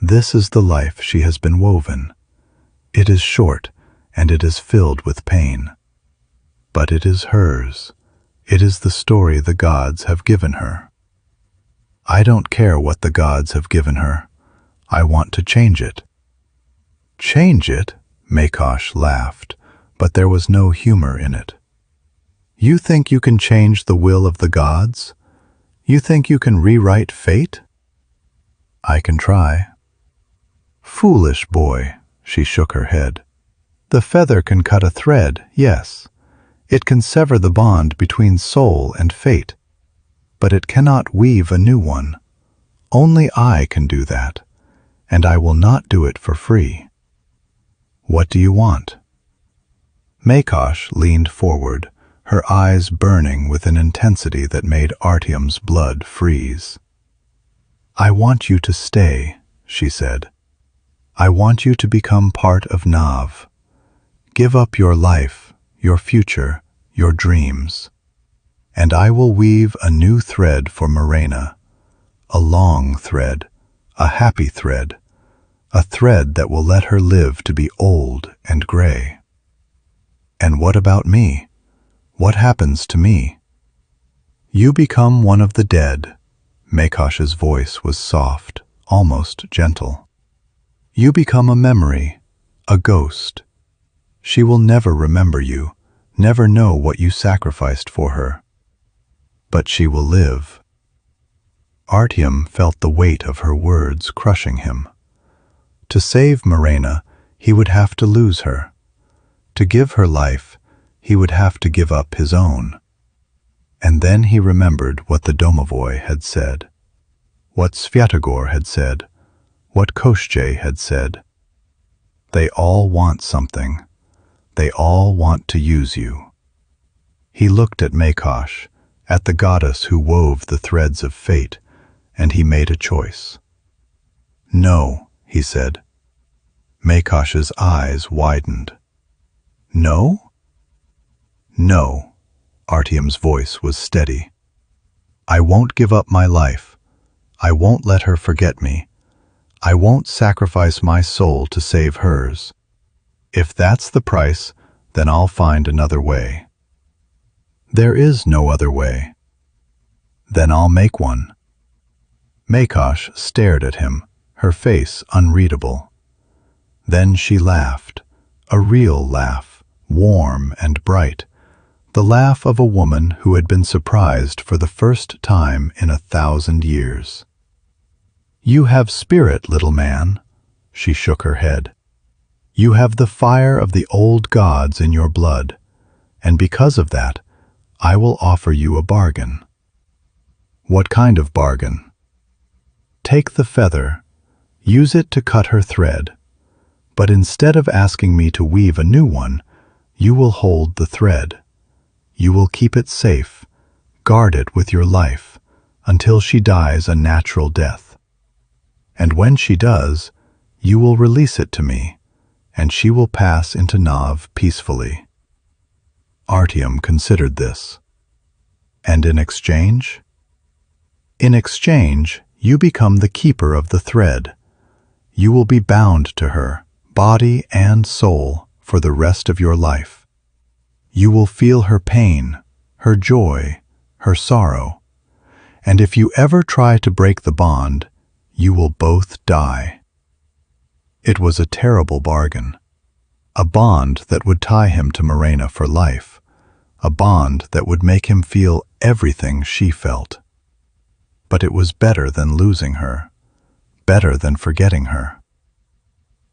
This is the life she has been woven. It is short, and it is filled with pain. But it is hers. It is the story the gods have given her. I don't care what the gods have given her. I want to change it." "Change it?" Makosh laughed, but there was no humor in it. "You think you can change the will of the gods? You think you can rewrite fate?" "I can try." "Foolish boy," she shook her head. "The feather can cut a thread, yes. It can sever the bond between soul and fate. But it cannot weave a new one. Only I can do that, and I will not do it for free. What do you want?" Makosh leaned forward, her eyes burning with an intensity that made Artyom's blood freeze. "I want you to stay," she said. "I want you to become part of Nav. Give up your life, your future, your dreams, and I will weave a new thread for Marena, a long thread, a happy thread, a thread that will let her live to be old and gray. And what about me? What happens to me? You become one of the dead. Makosh's voice was soft, almost gentle. You become a memory, a ghost. She will never remember you, never know what you sacrificed for her. But she will live. Artyom felt the weight of her words crushing him. To save Marena, he would have to lose her. To give her life, he would have to give up his own. And then he remembered what the Domovoi had said, what Sviatogor had said, what Koschei had said. They all want something. They all want to use you. He looked at Makosh, at the goddess who wove the threads of fate, and he made a choice. No, he said. Makosh's eyes widened. No? No. Artyom's voice was steady. I won't give up my life. I won't let her forget me. I won't sacrifice my soul to save hers. If that's the price, then I'll find another way. There is no other way. Then I'll make one. Makosh stared at him, her face unreadable. Then she laughed, a real laugh, warm and bright, the laugh of a woman who had been surprised for the first time in 1,000 years. You have spirit, little man. She shook her head. You have the fire of the old gods in your blood, and because of that, I will offer you a bargain. What kind of bargain? Take the feather, use it to cut her thread, but instead of asking me to weave a new one, you will hold the thread. You will keep it safe, guard it with your life, until she dies a natural death. And when she does, you will release it to me, and she will pass into Nav peacefully. Artyom considered this. And in exchange? In exchange, you become the keeper of the thread. You will be bound to her, body and soul, for the rest of your life. You will feel her pain, her joy, her sorrow. And if you ever try to break the bond, you will both die. It was a terrible bargain. A bond that would tie him to Marena for life. A bond that would make him feel everything she felt. But it was better than losing her, better than forgetting her.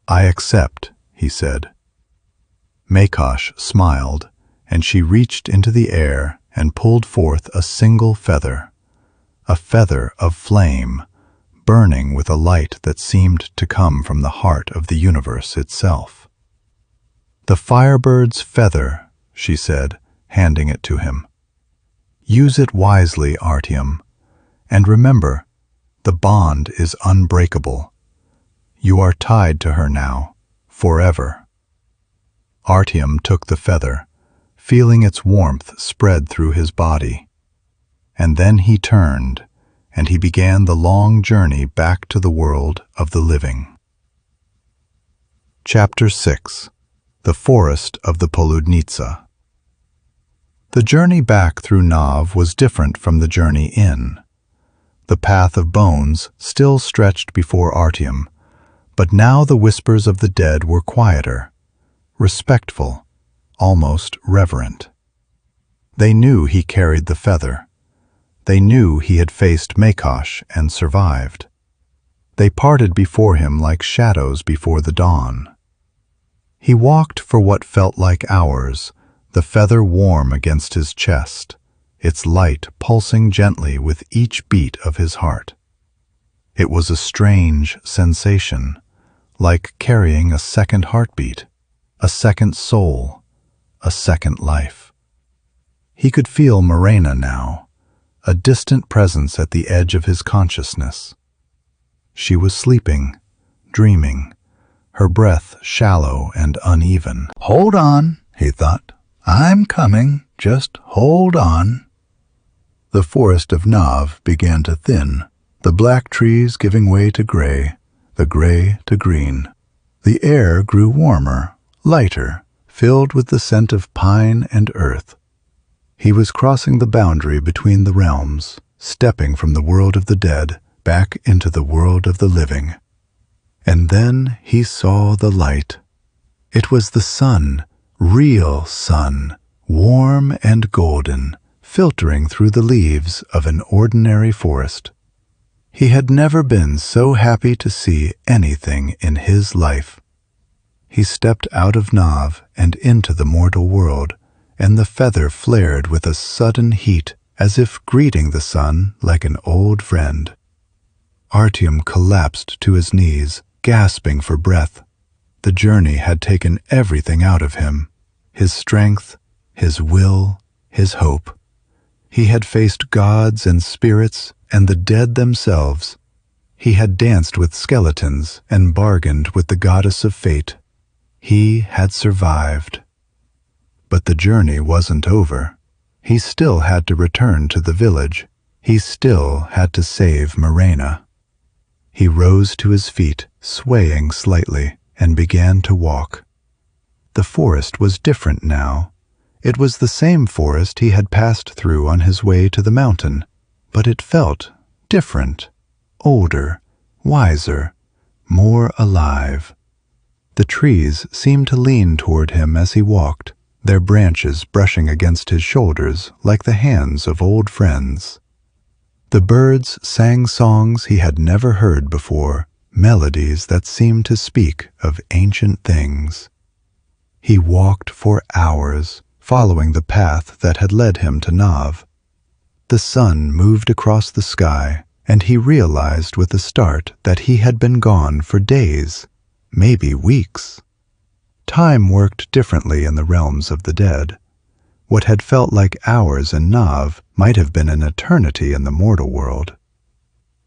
I accept, he said. Makosh smiled, and she reached into the air and pulled forth a single feather, a feather of flame, burning with a light that seemed to come from the heart of the universe itself. The Firebird's feather, she said, handing it to him. Use it wisely, Artyom, and remember, the bond is unbreakable. You are tied to her now, forever. Artyom took the feather, feeling its warmth spread through his body. And then he turned, and he began the long journey back to the world of the living. Chapter 6. The Forest of the Poludnitsa. The journey back through Nav was different from the journey in. The path of bones still stretched before Artyom, but now the whispers of the dead were quieter, respectful, almost reverent. They knew he carried the feather. They knew he had faced Makosh and survived. They parted before him like shadows before the dawn. He walked for what felt like hours, the feather warm against his chest, its light pulsing gently with each beat of his heart. It was a strange sensation, like carrying a second heartbeat, a second soul, a second life. He could feel Marena now, a distant presence at the edge of his consciousness. She was sleeping, dreaming, her breath shallow and uneven. "Hold on," he thought. "I'm coming. Just hold on." The forest of Nav began to thin, the black trees giving way to gray, the gray to green. The air grew warmer, lighter, filled with the scent of pine and earth. He was crossing the boundary between the realms, stepping from the world of the dead back into the world of the living. And then he saw the light. It was the sun, real sun, warm and golden, filtering through the leaves of an ordinary forest. He had never been so happy to see anything in his life. He stepped out of Nav and into the mortal world, and the feather flared with a sudden heat, as if greeting the sun like an old friend. Artyom collapsed to his knees, gasping for breath. The journey had taken everything out of him, his strength, his will, his hope. He had faced gods and spirits and the dead themselves. He had danced with skeletons and bargained with the goddess of fate. He had survived. But the journey wasn't over. He still had to return to the village. He still had to save Marena. He rose to his feet, swaying slightly, and began to walk. The forest was different now. It was the same forest he had passed through on his way to the mountain, but it felt different, older, wiser, more alive. The trees seemed to lean toward him as he walked, their branches brushing against his shoulders like the hands of old friends. The birds sang songs he had never heard before, melodies that seemed to speak of ancient things. He walked for hours, following the path that had led him to Nav. The sun moved across the sky, and he realized with a start that he had been gone for days, maybe weeks. Time worked differently in the realms of the dead. What had felt like hours in Nav might have been an eternity in the mortal world.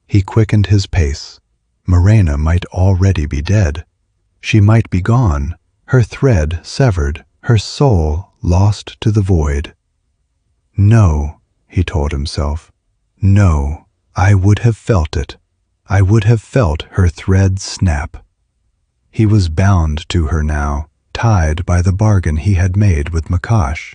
He quickened his pace. Marena might already be dead. She might be gone, her thread severed, her soul lost to the void. No, he told himself. No, I would have felt it. I would have felt her thread snap. He was bound to her now, tied by the bargain he had made with Makosh.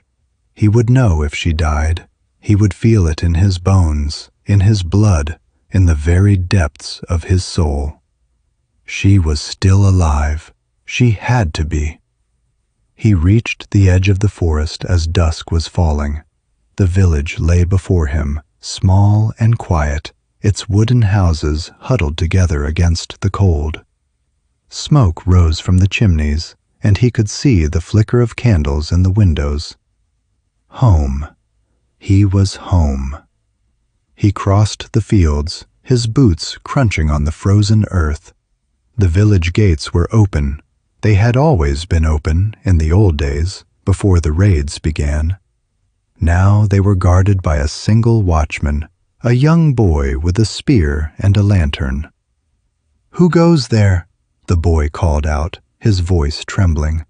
He would know if she died. He would feel it in his bones, in his blood, in the very depths of his soul. She was still alive. She had to be. He reached the edge of the forest as dusk was falling. The village lay before him, small and quiet, its wooden houses huddled together against the cold. Smoke rose from the chimneys, and he could see the flicker of candles in the windows. Home. He was home. He crossed the fields, his boots crunching on the frozen earth. The village gates were open. They had always been open in the old days, before the raids began. Now they were guarded by a single watchman, a young boy with a spear and a lantern. "Who goes there?" the boy called out, his voice trembling.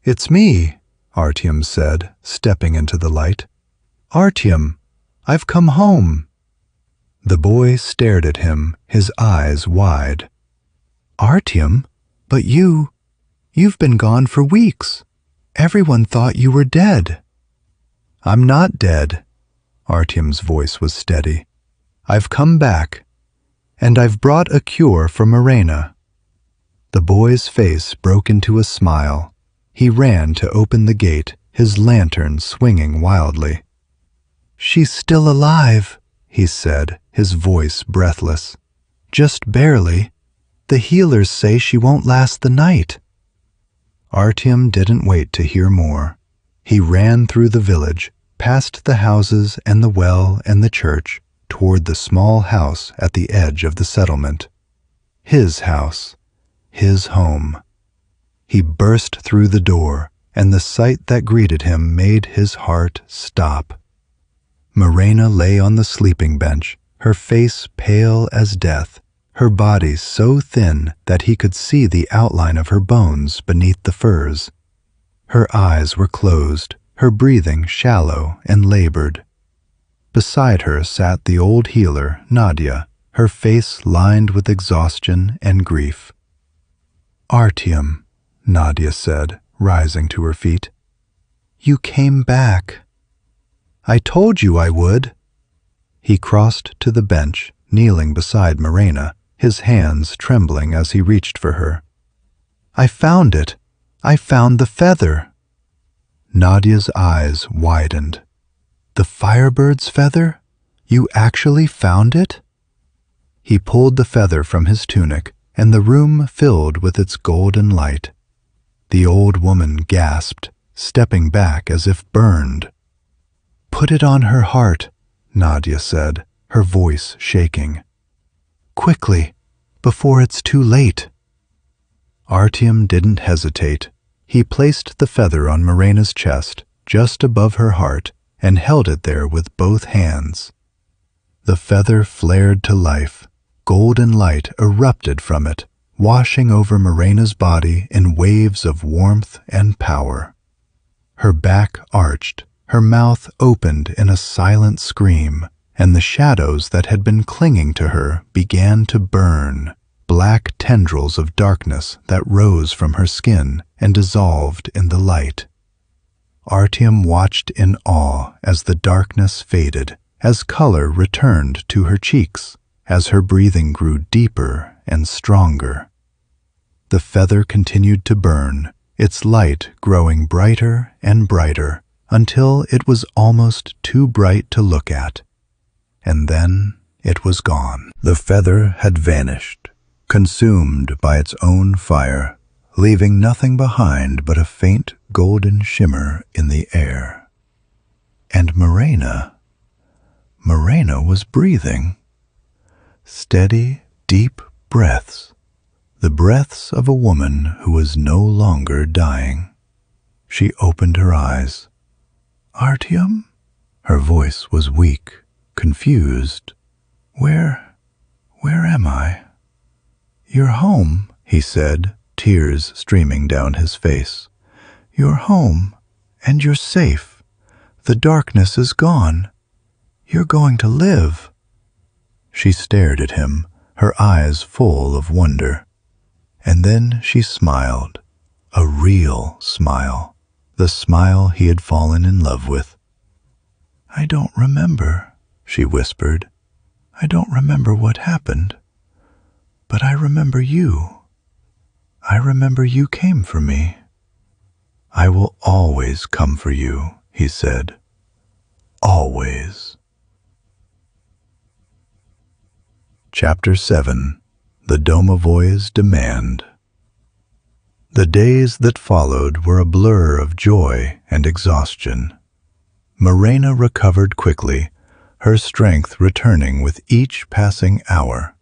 "It's me," Artyom said, stepping into the light. "Artyom, I've come home." The boy stared at him, his eyes wide. "Artyom, but you've been gone for weeks. Everyone thought you were dead." "I'm not dead." Artyom's voice was steady. "I've come back, and I've brought a cure for Marena." The boy's face broke into a smile. He ran to open the gate, his lantern swinging wildly. "She's still alive," he said, his voice breathless. "Just barely. The healers say she won't last the night." Artyom didn't wait to hear more. He ran through the village, past the houses and the well and the church, toward the small house at the edge of the settlement. His house, his home. He burst through the door, and the sight that greeted him made his heart stop. Marena lay on the sleeping bench, her face pale as death, her body so thin that he could see the outline of her bones beneath the furs. Her eyes were closed, her breathing shallow and labored. Beside her sat the old healer, Nadia, her face lined with exhaustion and grief. "Artyom," Nadia said, rising to her feet. "You came back." "I told you I would." He crossed to the bench, kneeling beside Marena, his hands trembling as he reached for her. "I found it. I found the feather." Nadia's eyes widened. "The Firebird's feather? You actually found it?" He pulled the feather from his tunic, and the room filled with its golden light. The old woman gasped, stepping back as if burned. "Put it on her heart," Nadia said, her voice shaking. "Quickly, before it's too late." Artyom didn't hesitate. He placed the feather on Marena's chest, just above her heart, and held it there with both hands. The feather flared to life. Golden light erupted from it, washing over Marena's body in waves of warmth and power. Her back arched, her mouth opened in a silent scream, and the shadows that had been clinging to her began to burn, black tendrils of darkness that rose from her skin and dissolved in the light. Artyom watched in awe as the darkness faded, as color returned to her cheeks, as her breathing grew deeper and stronger. The feather continued to burn, its light growing brighter and brighter, until it was almost too bright to look at. And then it was gone. The feather had vanished, consumed by its own fire, leaving nothing behind but a faint golden shimmer in the air. And Marena was breathing. Steady, deep breaths, the breaths of a woman who was no longer dying. She opened her eyes. "Artyom?" Her voice was weak, confused. Where am I?" "You're home," he said, tears streaming down his face. "You're home, and you're safe. The darkness is gone. You're going to live." She stared at him, her eyes full of wonder. And then she smiled, a real smile, the smile he had fallen in love with. "I don't remember," she whispered. "I don't remember what happened. But I remember you. I remember you came for me." "I will always come for you," he said. "Always." Chapter 7. The Domovoi's Demand. The days that followed were a blur of joy and exhaustion. Marena recovered quickly, her strength returning with each passing hour.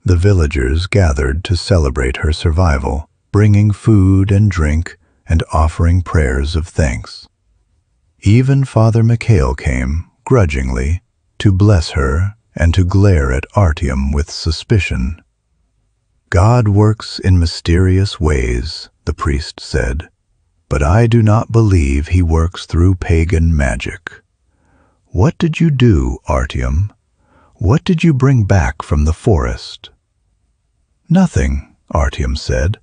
The villagers gathered to celebrate her survival, bringing food and drink and offering prayers of thanks. Even Father Mikhail came, grudgingly, to bless her and to glare at Artyom with suspicion. "God works in mysterious ways," the priest said, "but I do not believe he works through pagan magic. What did you do, Artyom? What did you bring back from the forest?" "Nothing," Artyom said.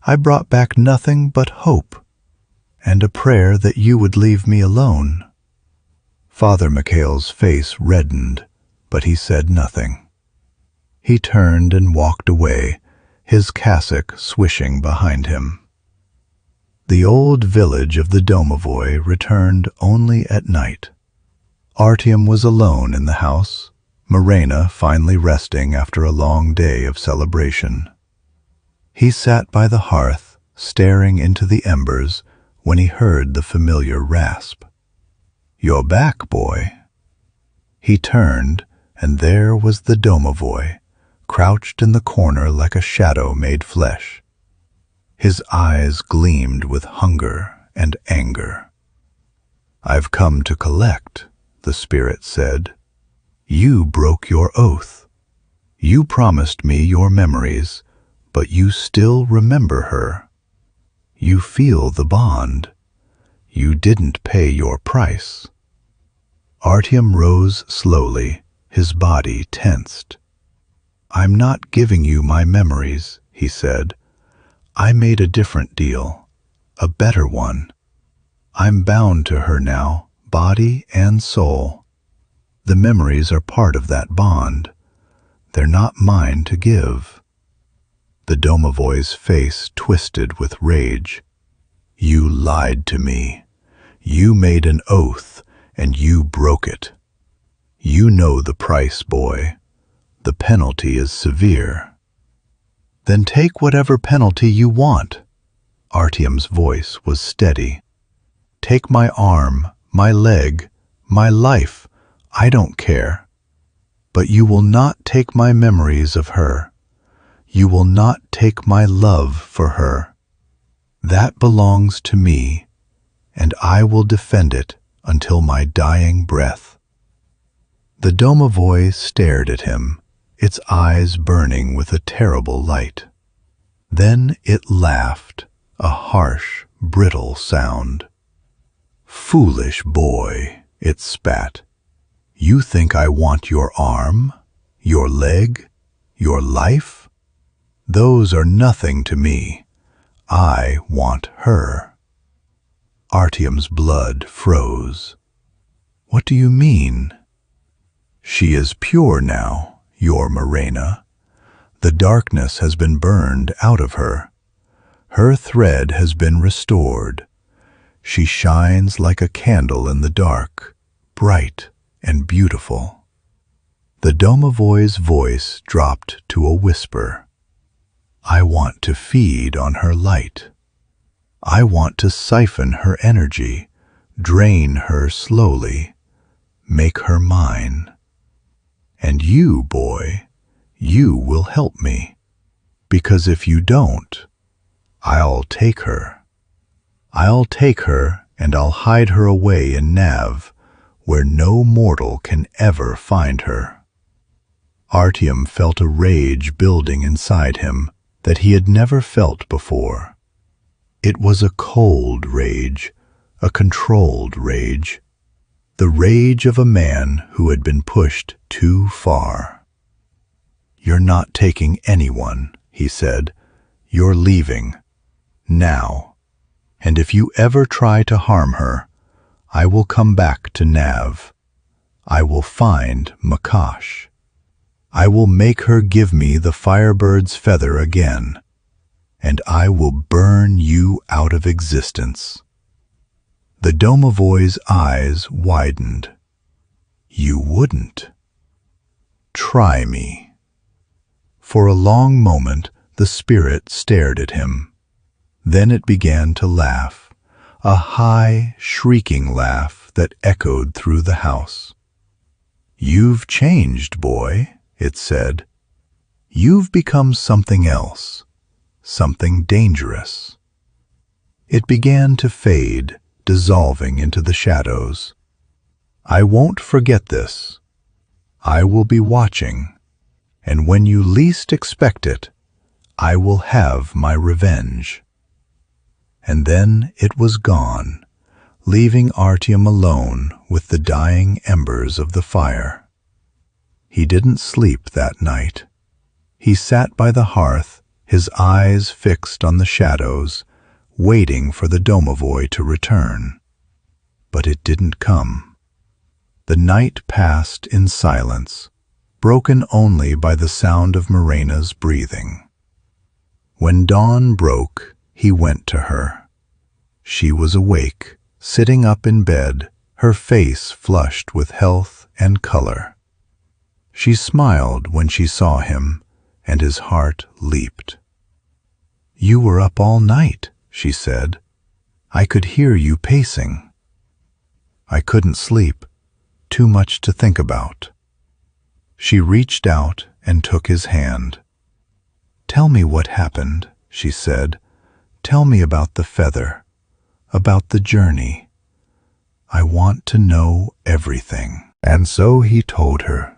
"I brought back nothing but hope, and a prayer that you would leave me alone." Father Mikhail's face reddened, but he said nothing. He turned and walked away, his cassock swishing behind him. The old village of the Domovoi returned only at night. Artyom was alone in the house, Marena finally resting after a long day of celebration. He sat by the hearth, staring into the embers, when he heard the familiar rasp. "You're back, boy." He turned, and there was the Domovoi, crouched in the corner like a shadow made flesh. His eyes gleamed with hunger and anger. "I've come to collect," the spirit said. "You broke your oath. You promised me your memories, but you still remember her. You feel the bond. You didn't pay your price. Artyom rose slowly, his body tensed. I'm not giving you my memories, he said. I made a different deal, a better one. I'm bound to her now, body and soul. The memories are part of that bond. They're not mine to give. The Domovoi's face twisted with rage. You lied to me. You made an oath, and you broke it. You know the price, boy. The penalty is severe. Then take whatever penalty you want. Artyom's voice was steady. Take my arm, my leg, my life. I don't care. But you will not take my memories of her. You will not take my love for her. That belongs to me, and I will defend it until my dying breath. The Domovoi stared at him, its eyes burning with a terrible light. Then it laughed, a harsh, brittle sound. Foolish boy, it spat. You think I want your arm, your leg, your life? Those are nothing to me. I want her. Artyom's blood froze. What do you mean? She is pure now, your Marena. The darkness has been burned out of her. Her thread has been restored. She shines like a candle in the dark, bright and beautiful. The Domovoi's voice dropped to a whisper. I want to feed on her light. I want to siphon her energy, drain her slowly, make her mine. And you, boy, you will help me, because if you don't, I'll take her. I'll take her and I'll hide her away in Nav, where no mortal can ever find her. Artyom felt a rage building inside him that he had never felt before. It was a cold rage, a controlled rage, the rage of a man who had been pushed too far. You're not taking anyone, he said. You're leaving, now. And if you ever try to harm her, I will come back to Nav. I will find Makosh. I will make her give me the Firebird's feather again, and I will burn you out of existence. The Domovoi's eyes widened. You wouldn't. Try me. For a long moment the spirit stared at him. Then it began to laugh, a high, shrieking laugh that echoed through the house. You've changed, boy, it said. You've become something else, something dangerous. It began to fade, dissolving into the shadows. I won't forget this. I will be watching, and when you least expect it, I will have my revenge. And then it was gone, leaving Artyom alone with the dying embers of the fire. He didn't sleep that night. He sat by the hearth, his eyes fixed on the shadows, waiting for the Domovoi to return. But it didn't come. The night passed in silence, broken only by the sound of Marena's breathing. When dawn broke, he went to her. She was awake, sitting up in bed, her face flushed with health and color. She smiled when she saw him, and his heart leaped. You were up all night, she said. I could hear you pacing. I couldn't sleep, too much to think about. She reached out and took his hand. Tell me what happened, she said. Tell me about the feather, about the journey. I want to know everything. And so he told her.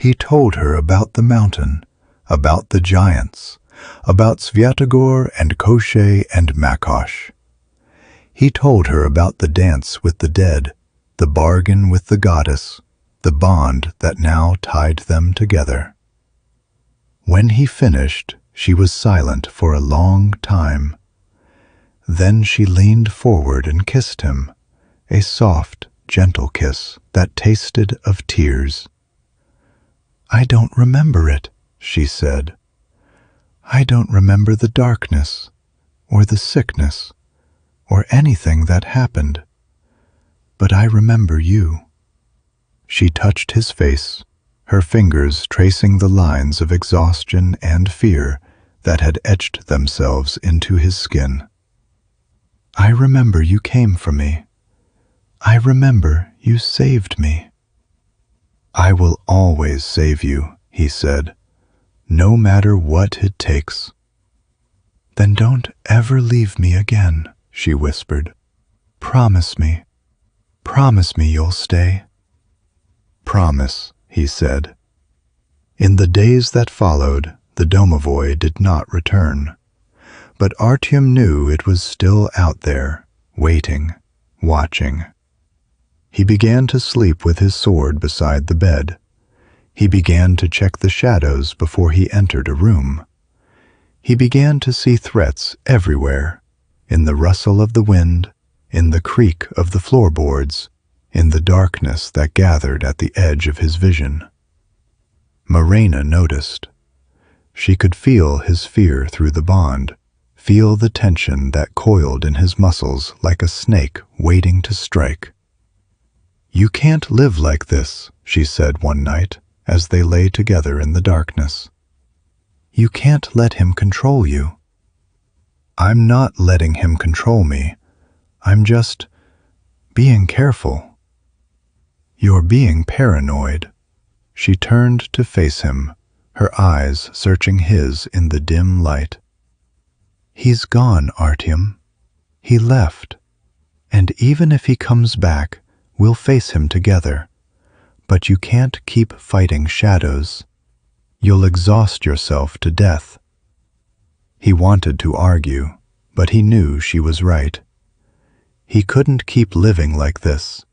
He told her about the mountain, about the giants, about Svyatogor and Koschei and Makosh. He told her about the dance with the dead, the bargain with the goddess, the bond that now tied them together. When he finished, she was silent for a long time. Then she leaned forward and kissed him, a soft, gentle kiss that tasted of tears. "I don't remember it," she said. "I don't remember the darkness, or the sickness, or anything that happened. But I remember you." She touched his face, her fingers tracing the lines of exhaustion and fear that had etched themselves into his skin. "I remember you came for me. I remember you saved me." "I will always save you," he said, "no matter what it takes." "Then don't ever leave me again," she whispered. "Promise me. Promise me you'll stay." "Promise," he said. In the days that followed, the Domovoi did not return. But Artyom knew it was still out there, waiting, watching. He began to sleep with his sword beside the bed. He began to check the shadows before he entered a room. He began to see threats everywhere, in the rustle of the wind, in the creak of the floorboards, in the darkness that gathered at the edge of his vision. Marena noticed. She could feel his fear through the bond, feel the tension that coiled in his muscles like a snake waiting to strike. "You can't live like this," she said one night, as they lay together in the darkness. "You can't let him control you." "I'm not letting him control me. I'm just being careful." "You're being paranoid." She turned to face him, her eyes searching his in the dim light. "He's gone, Artyom. He left. And even if he comes back, we'll face him together. But you can't keep fighting shadows. You'll exhaust yourself to death." He wanted to argue, but he knew she was right. He couldn't keep living like this.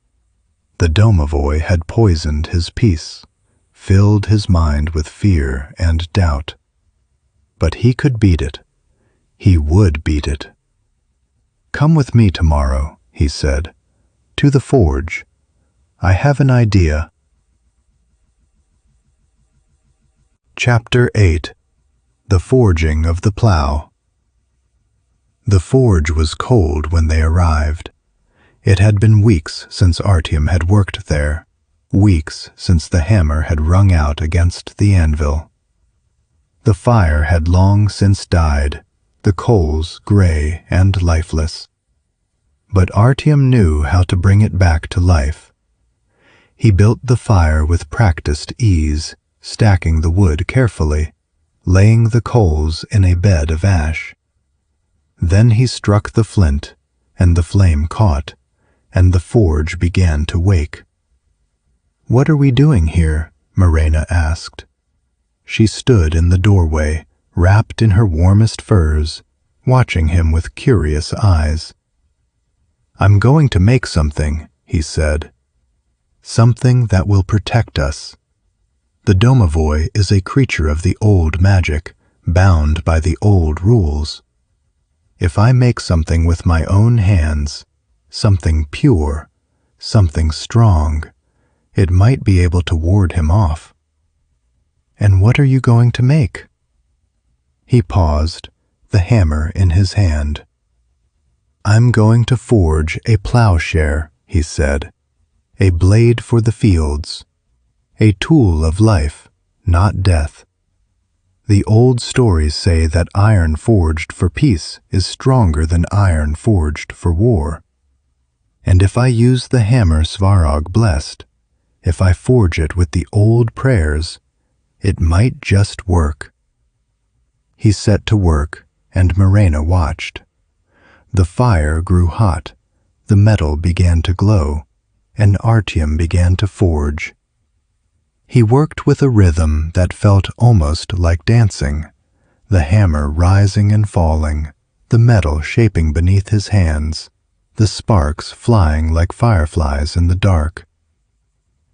The Domovoi had poisoned his peace, filled his mind with fear and doubt. But he could beat it. He would beat it. "Come with me tomorrow," he said, "to the forge. I have an idea." Chapter 8. The Forging of the Plow. The forge was cold when they arrived. It had been weeks since Artyom had worked there, weeks since the hammer had rung out against the anvil. The fire had long since died, the coals gray and lifeless. But Artyom knew how to bring it back to life. He built the fire with practiced ease, stacking the wood carefully, laying the coals in a bed of ash. Then he struck the flint, and the flame caught, and the forge began to wake. "What are we doing here?" Marena asked. She stood in the doorway, wrapped in her warmest furs, watching him with curious eyes. "I'm going to make something," he said. "Something that will protect us. The Domovoi is a creature of the old magic, bound by the old rules. If I make something with my own hands, something pure, something strong, it might be able to ward him off." "And what are you going to make?" He paused, the hammer in his hand. "I'm going to forge a plowshare," he said, "a blade for the fields, a tool of life, not death. The old stories say that iron forged for peace is stronger than iron forged for war. And if I use the hammer Svarog blessed, if I forge it with the old prayers, it might just work." He set to work, and Marena watched. The fire grew hot, the metal began to glow, and Artyom began to forge. He worked with a rhythm that felt almost like dancing, the hammer rising and falling, the metal shaping beneath his hands, the sparks flying like fireflies in the dark.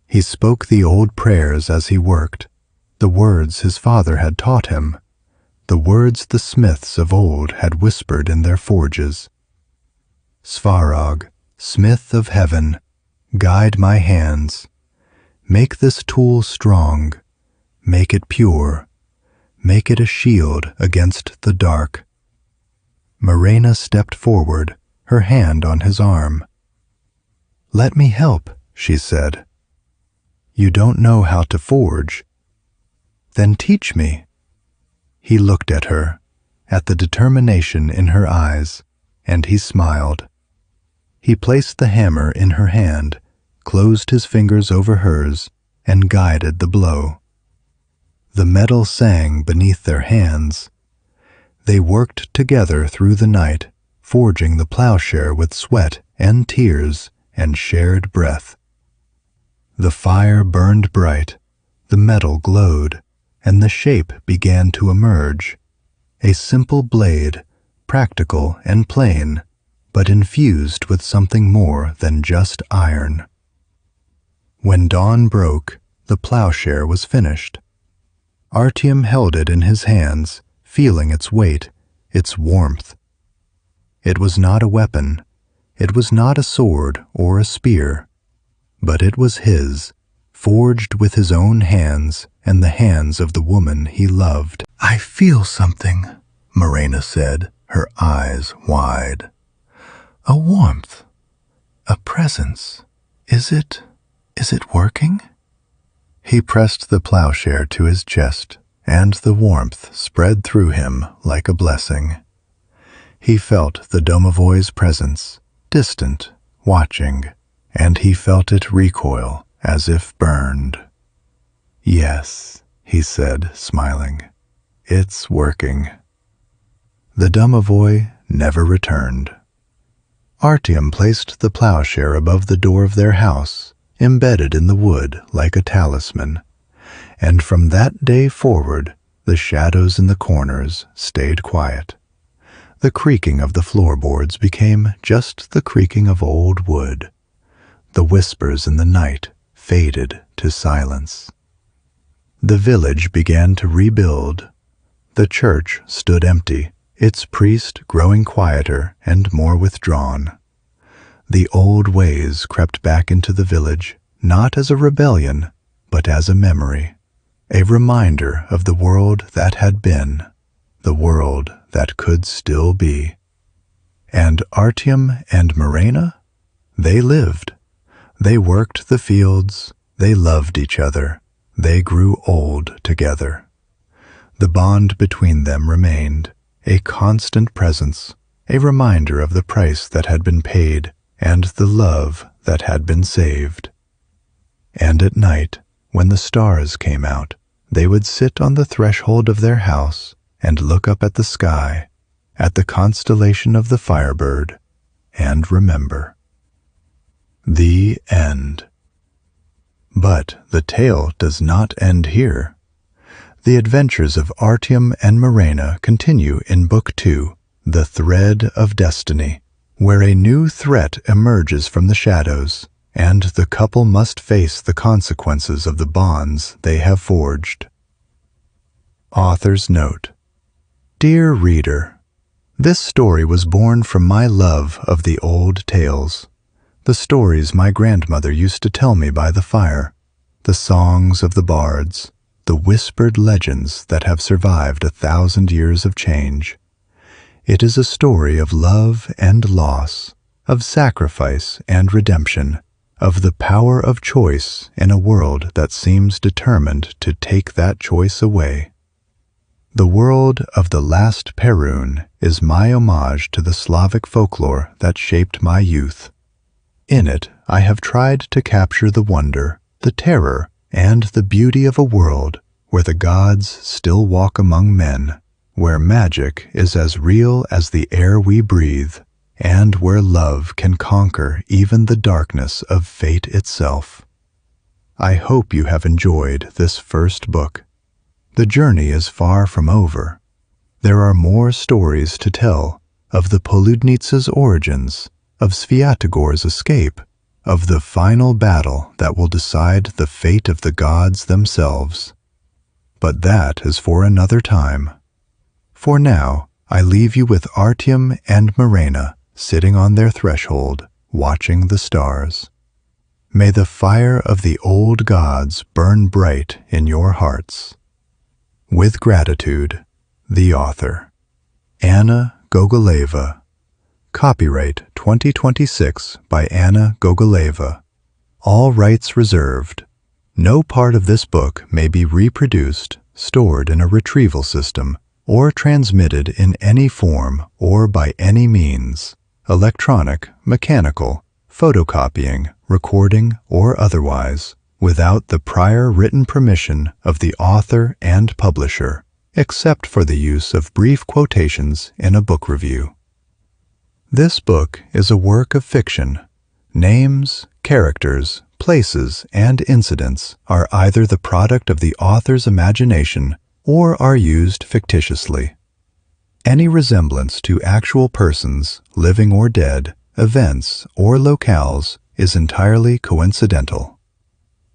He spoke the old prayers as he worked, the words his father had taught him, the words the smiths of old had whispered in their forges. Svarog, smith of heaven, guide my hands. Make this tool strong, make it pure, make it a shield against the dark. Marena stepped forward, her hand on his arm. Let me help, she said. You don't know how to forge. Then teach me. He looked at her, at the determination in her eyes, and he smiled. He placed the hammer in her hand, closed his fingers over hers, and guided the blow. The metal sang beneath their hands. They worked together through the night, forging the plowshare with sweat and tears and shared breath. The fire burned bright, the metal glowed, and the shape began to emerge. A simple blade, practical and plain, but infused with something more than just iron. When dawn broke, the plowshare was finished. Artyom held it in his hands, feeling its weight, its warmth. It was not a weapon, it was not a sword or a spear, but it was his, forged with his own hands and the hands of the woman he loved. I feel something, Marena said, her eyes wide. A warmth, a presence. Is it working? He pressed the plowshare to his chest, and the warmth spread through him like a blessing. He felt the Domovoi's presence, distant, watching, and he felt it recoil as if burned. Yes, he said, smiling. It's working. The Domovoi never returned. Artyom placed the plowshare above the door of their house, embedded in the wood like a talisman, and from that day forward the shadows in the corners stayed quiet. The creaking of the floorboards became just the creaking of old wood. The whispers in the night faded to silence. The village began to rebuild. The church stood empty, its priest growing quieter and more withdrawn. The old ways crept back into the village, not as a rebellion, but as a memory, a reminder of the world that had been, the world that could still be. And Artyom and Marena? They lived. They worked the fields, they loved each other, they grew old together. The bond between them remained, a constant presence, a reminder of the price that had been paid and the love that had been saved. And at night, when the stars came out, they would sit on the threshold of their house and look up at the sky, at the constellation of the Firebird, and remember. The end. But the tale does not end here. The adventures of Artyom and Marena continue in Book 2, The Thread of Destiny, where a new threat emerges from the shadows, and the couple must face the consequences of the bonds they have forged. Author's Note. Dear reader, this story was born from my love of the old tales, the stories my grandmother used to tell me by the fire, the songs of the bards, the whispered legends that have survived 1,000 years of change. It is a story of love and loss, of sacrifice and redemption, of the power of choice in a world that seems determined to take that choice away. The world of the last Perun is my homage to the Slavic folklore that shaped my youth. In it, I have tried to capture the wonder, the terror, and the beauty of a world where the gods still walk among men, where magic is as real as the air we breathe, and where love can conquer even the darkness of fate itself. I hope you have enjoyed this first book. The journey is far from over. There are more stories to tell of the Poludnitsa's origins, of Sviatogor's escape, of the final battle that will decide the fate of the gods themselves. But that is for another time. For now, I leave you with Artyom and Marena sitting on their threshold, watching the stars. May the fire of the old gods burn bright in your hearts. With gratitude, the author. Anna Gogoleva. Copyright 2026 by Anna Gogoleva. All rights reserved. No part of this book may be reproduced, stored in a retrieval system, or transmitted in any form or by any means, electronic, mechanical, photocopying, recording, or otherwise, without the prior written permission of the author and publisher, except for the use of brief quotations in a book review. This book is a work of fiction. Names, characters, places, and incidents are either the product of the author's imagination or are used fictitiously. Any resemblance to actual persons, living or dead, events, or locales is entirely coincidental.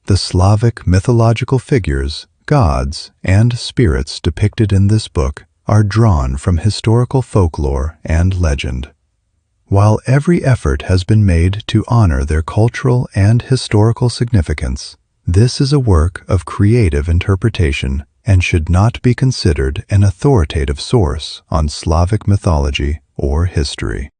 The Slavic mythological figures, gods, and spirits depicted in this book are drawn from historical folklore and legend. While every effort has been made to honor their cultural and historical significance, this is a work of creative interpretation and should not be considered an authoritative source on Slavic mythology or history.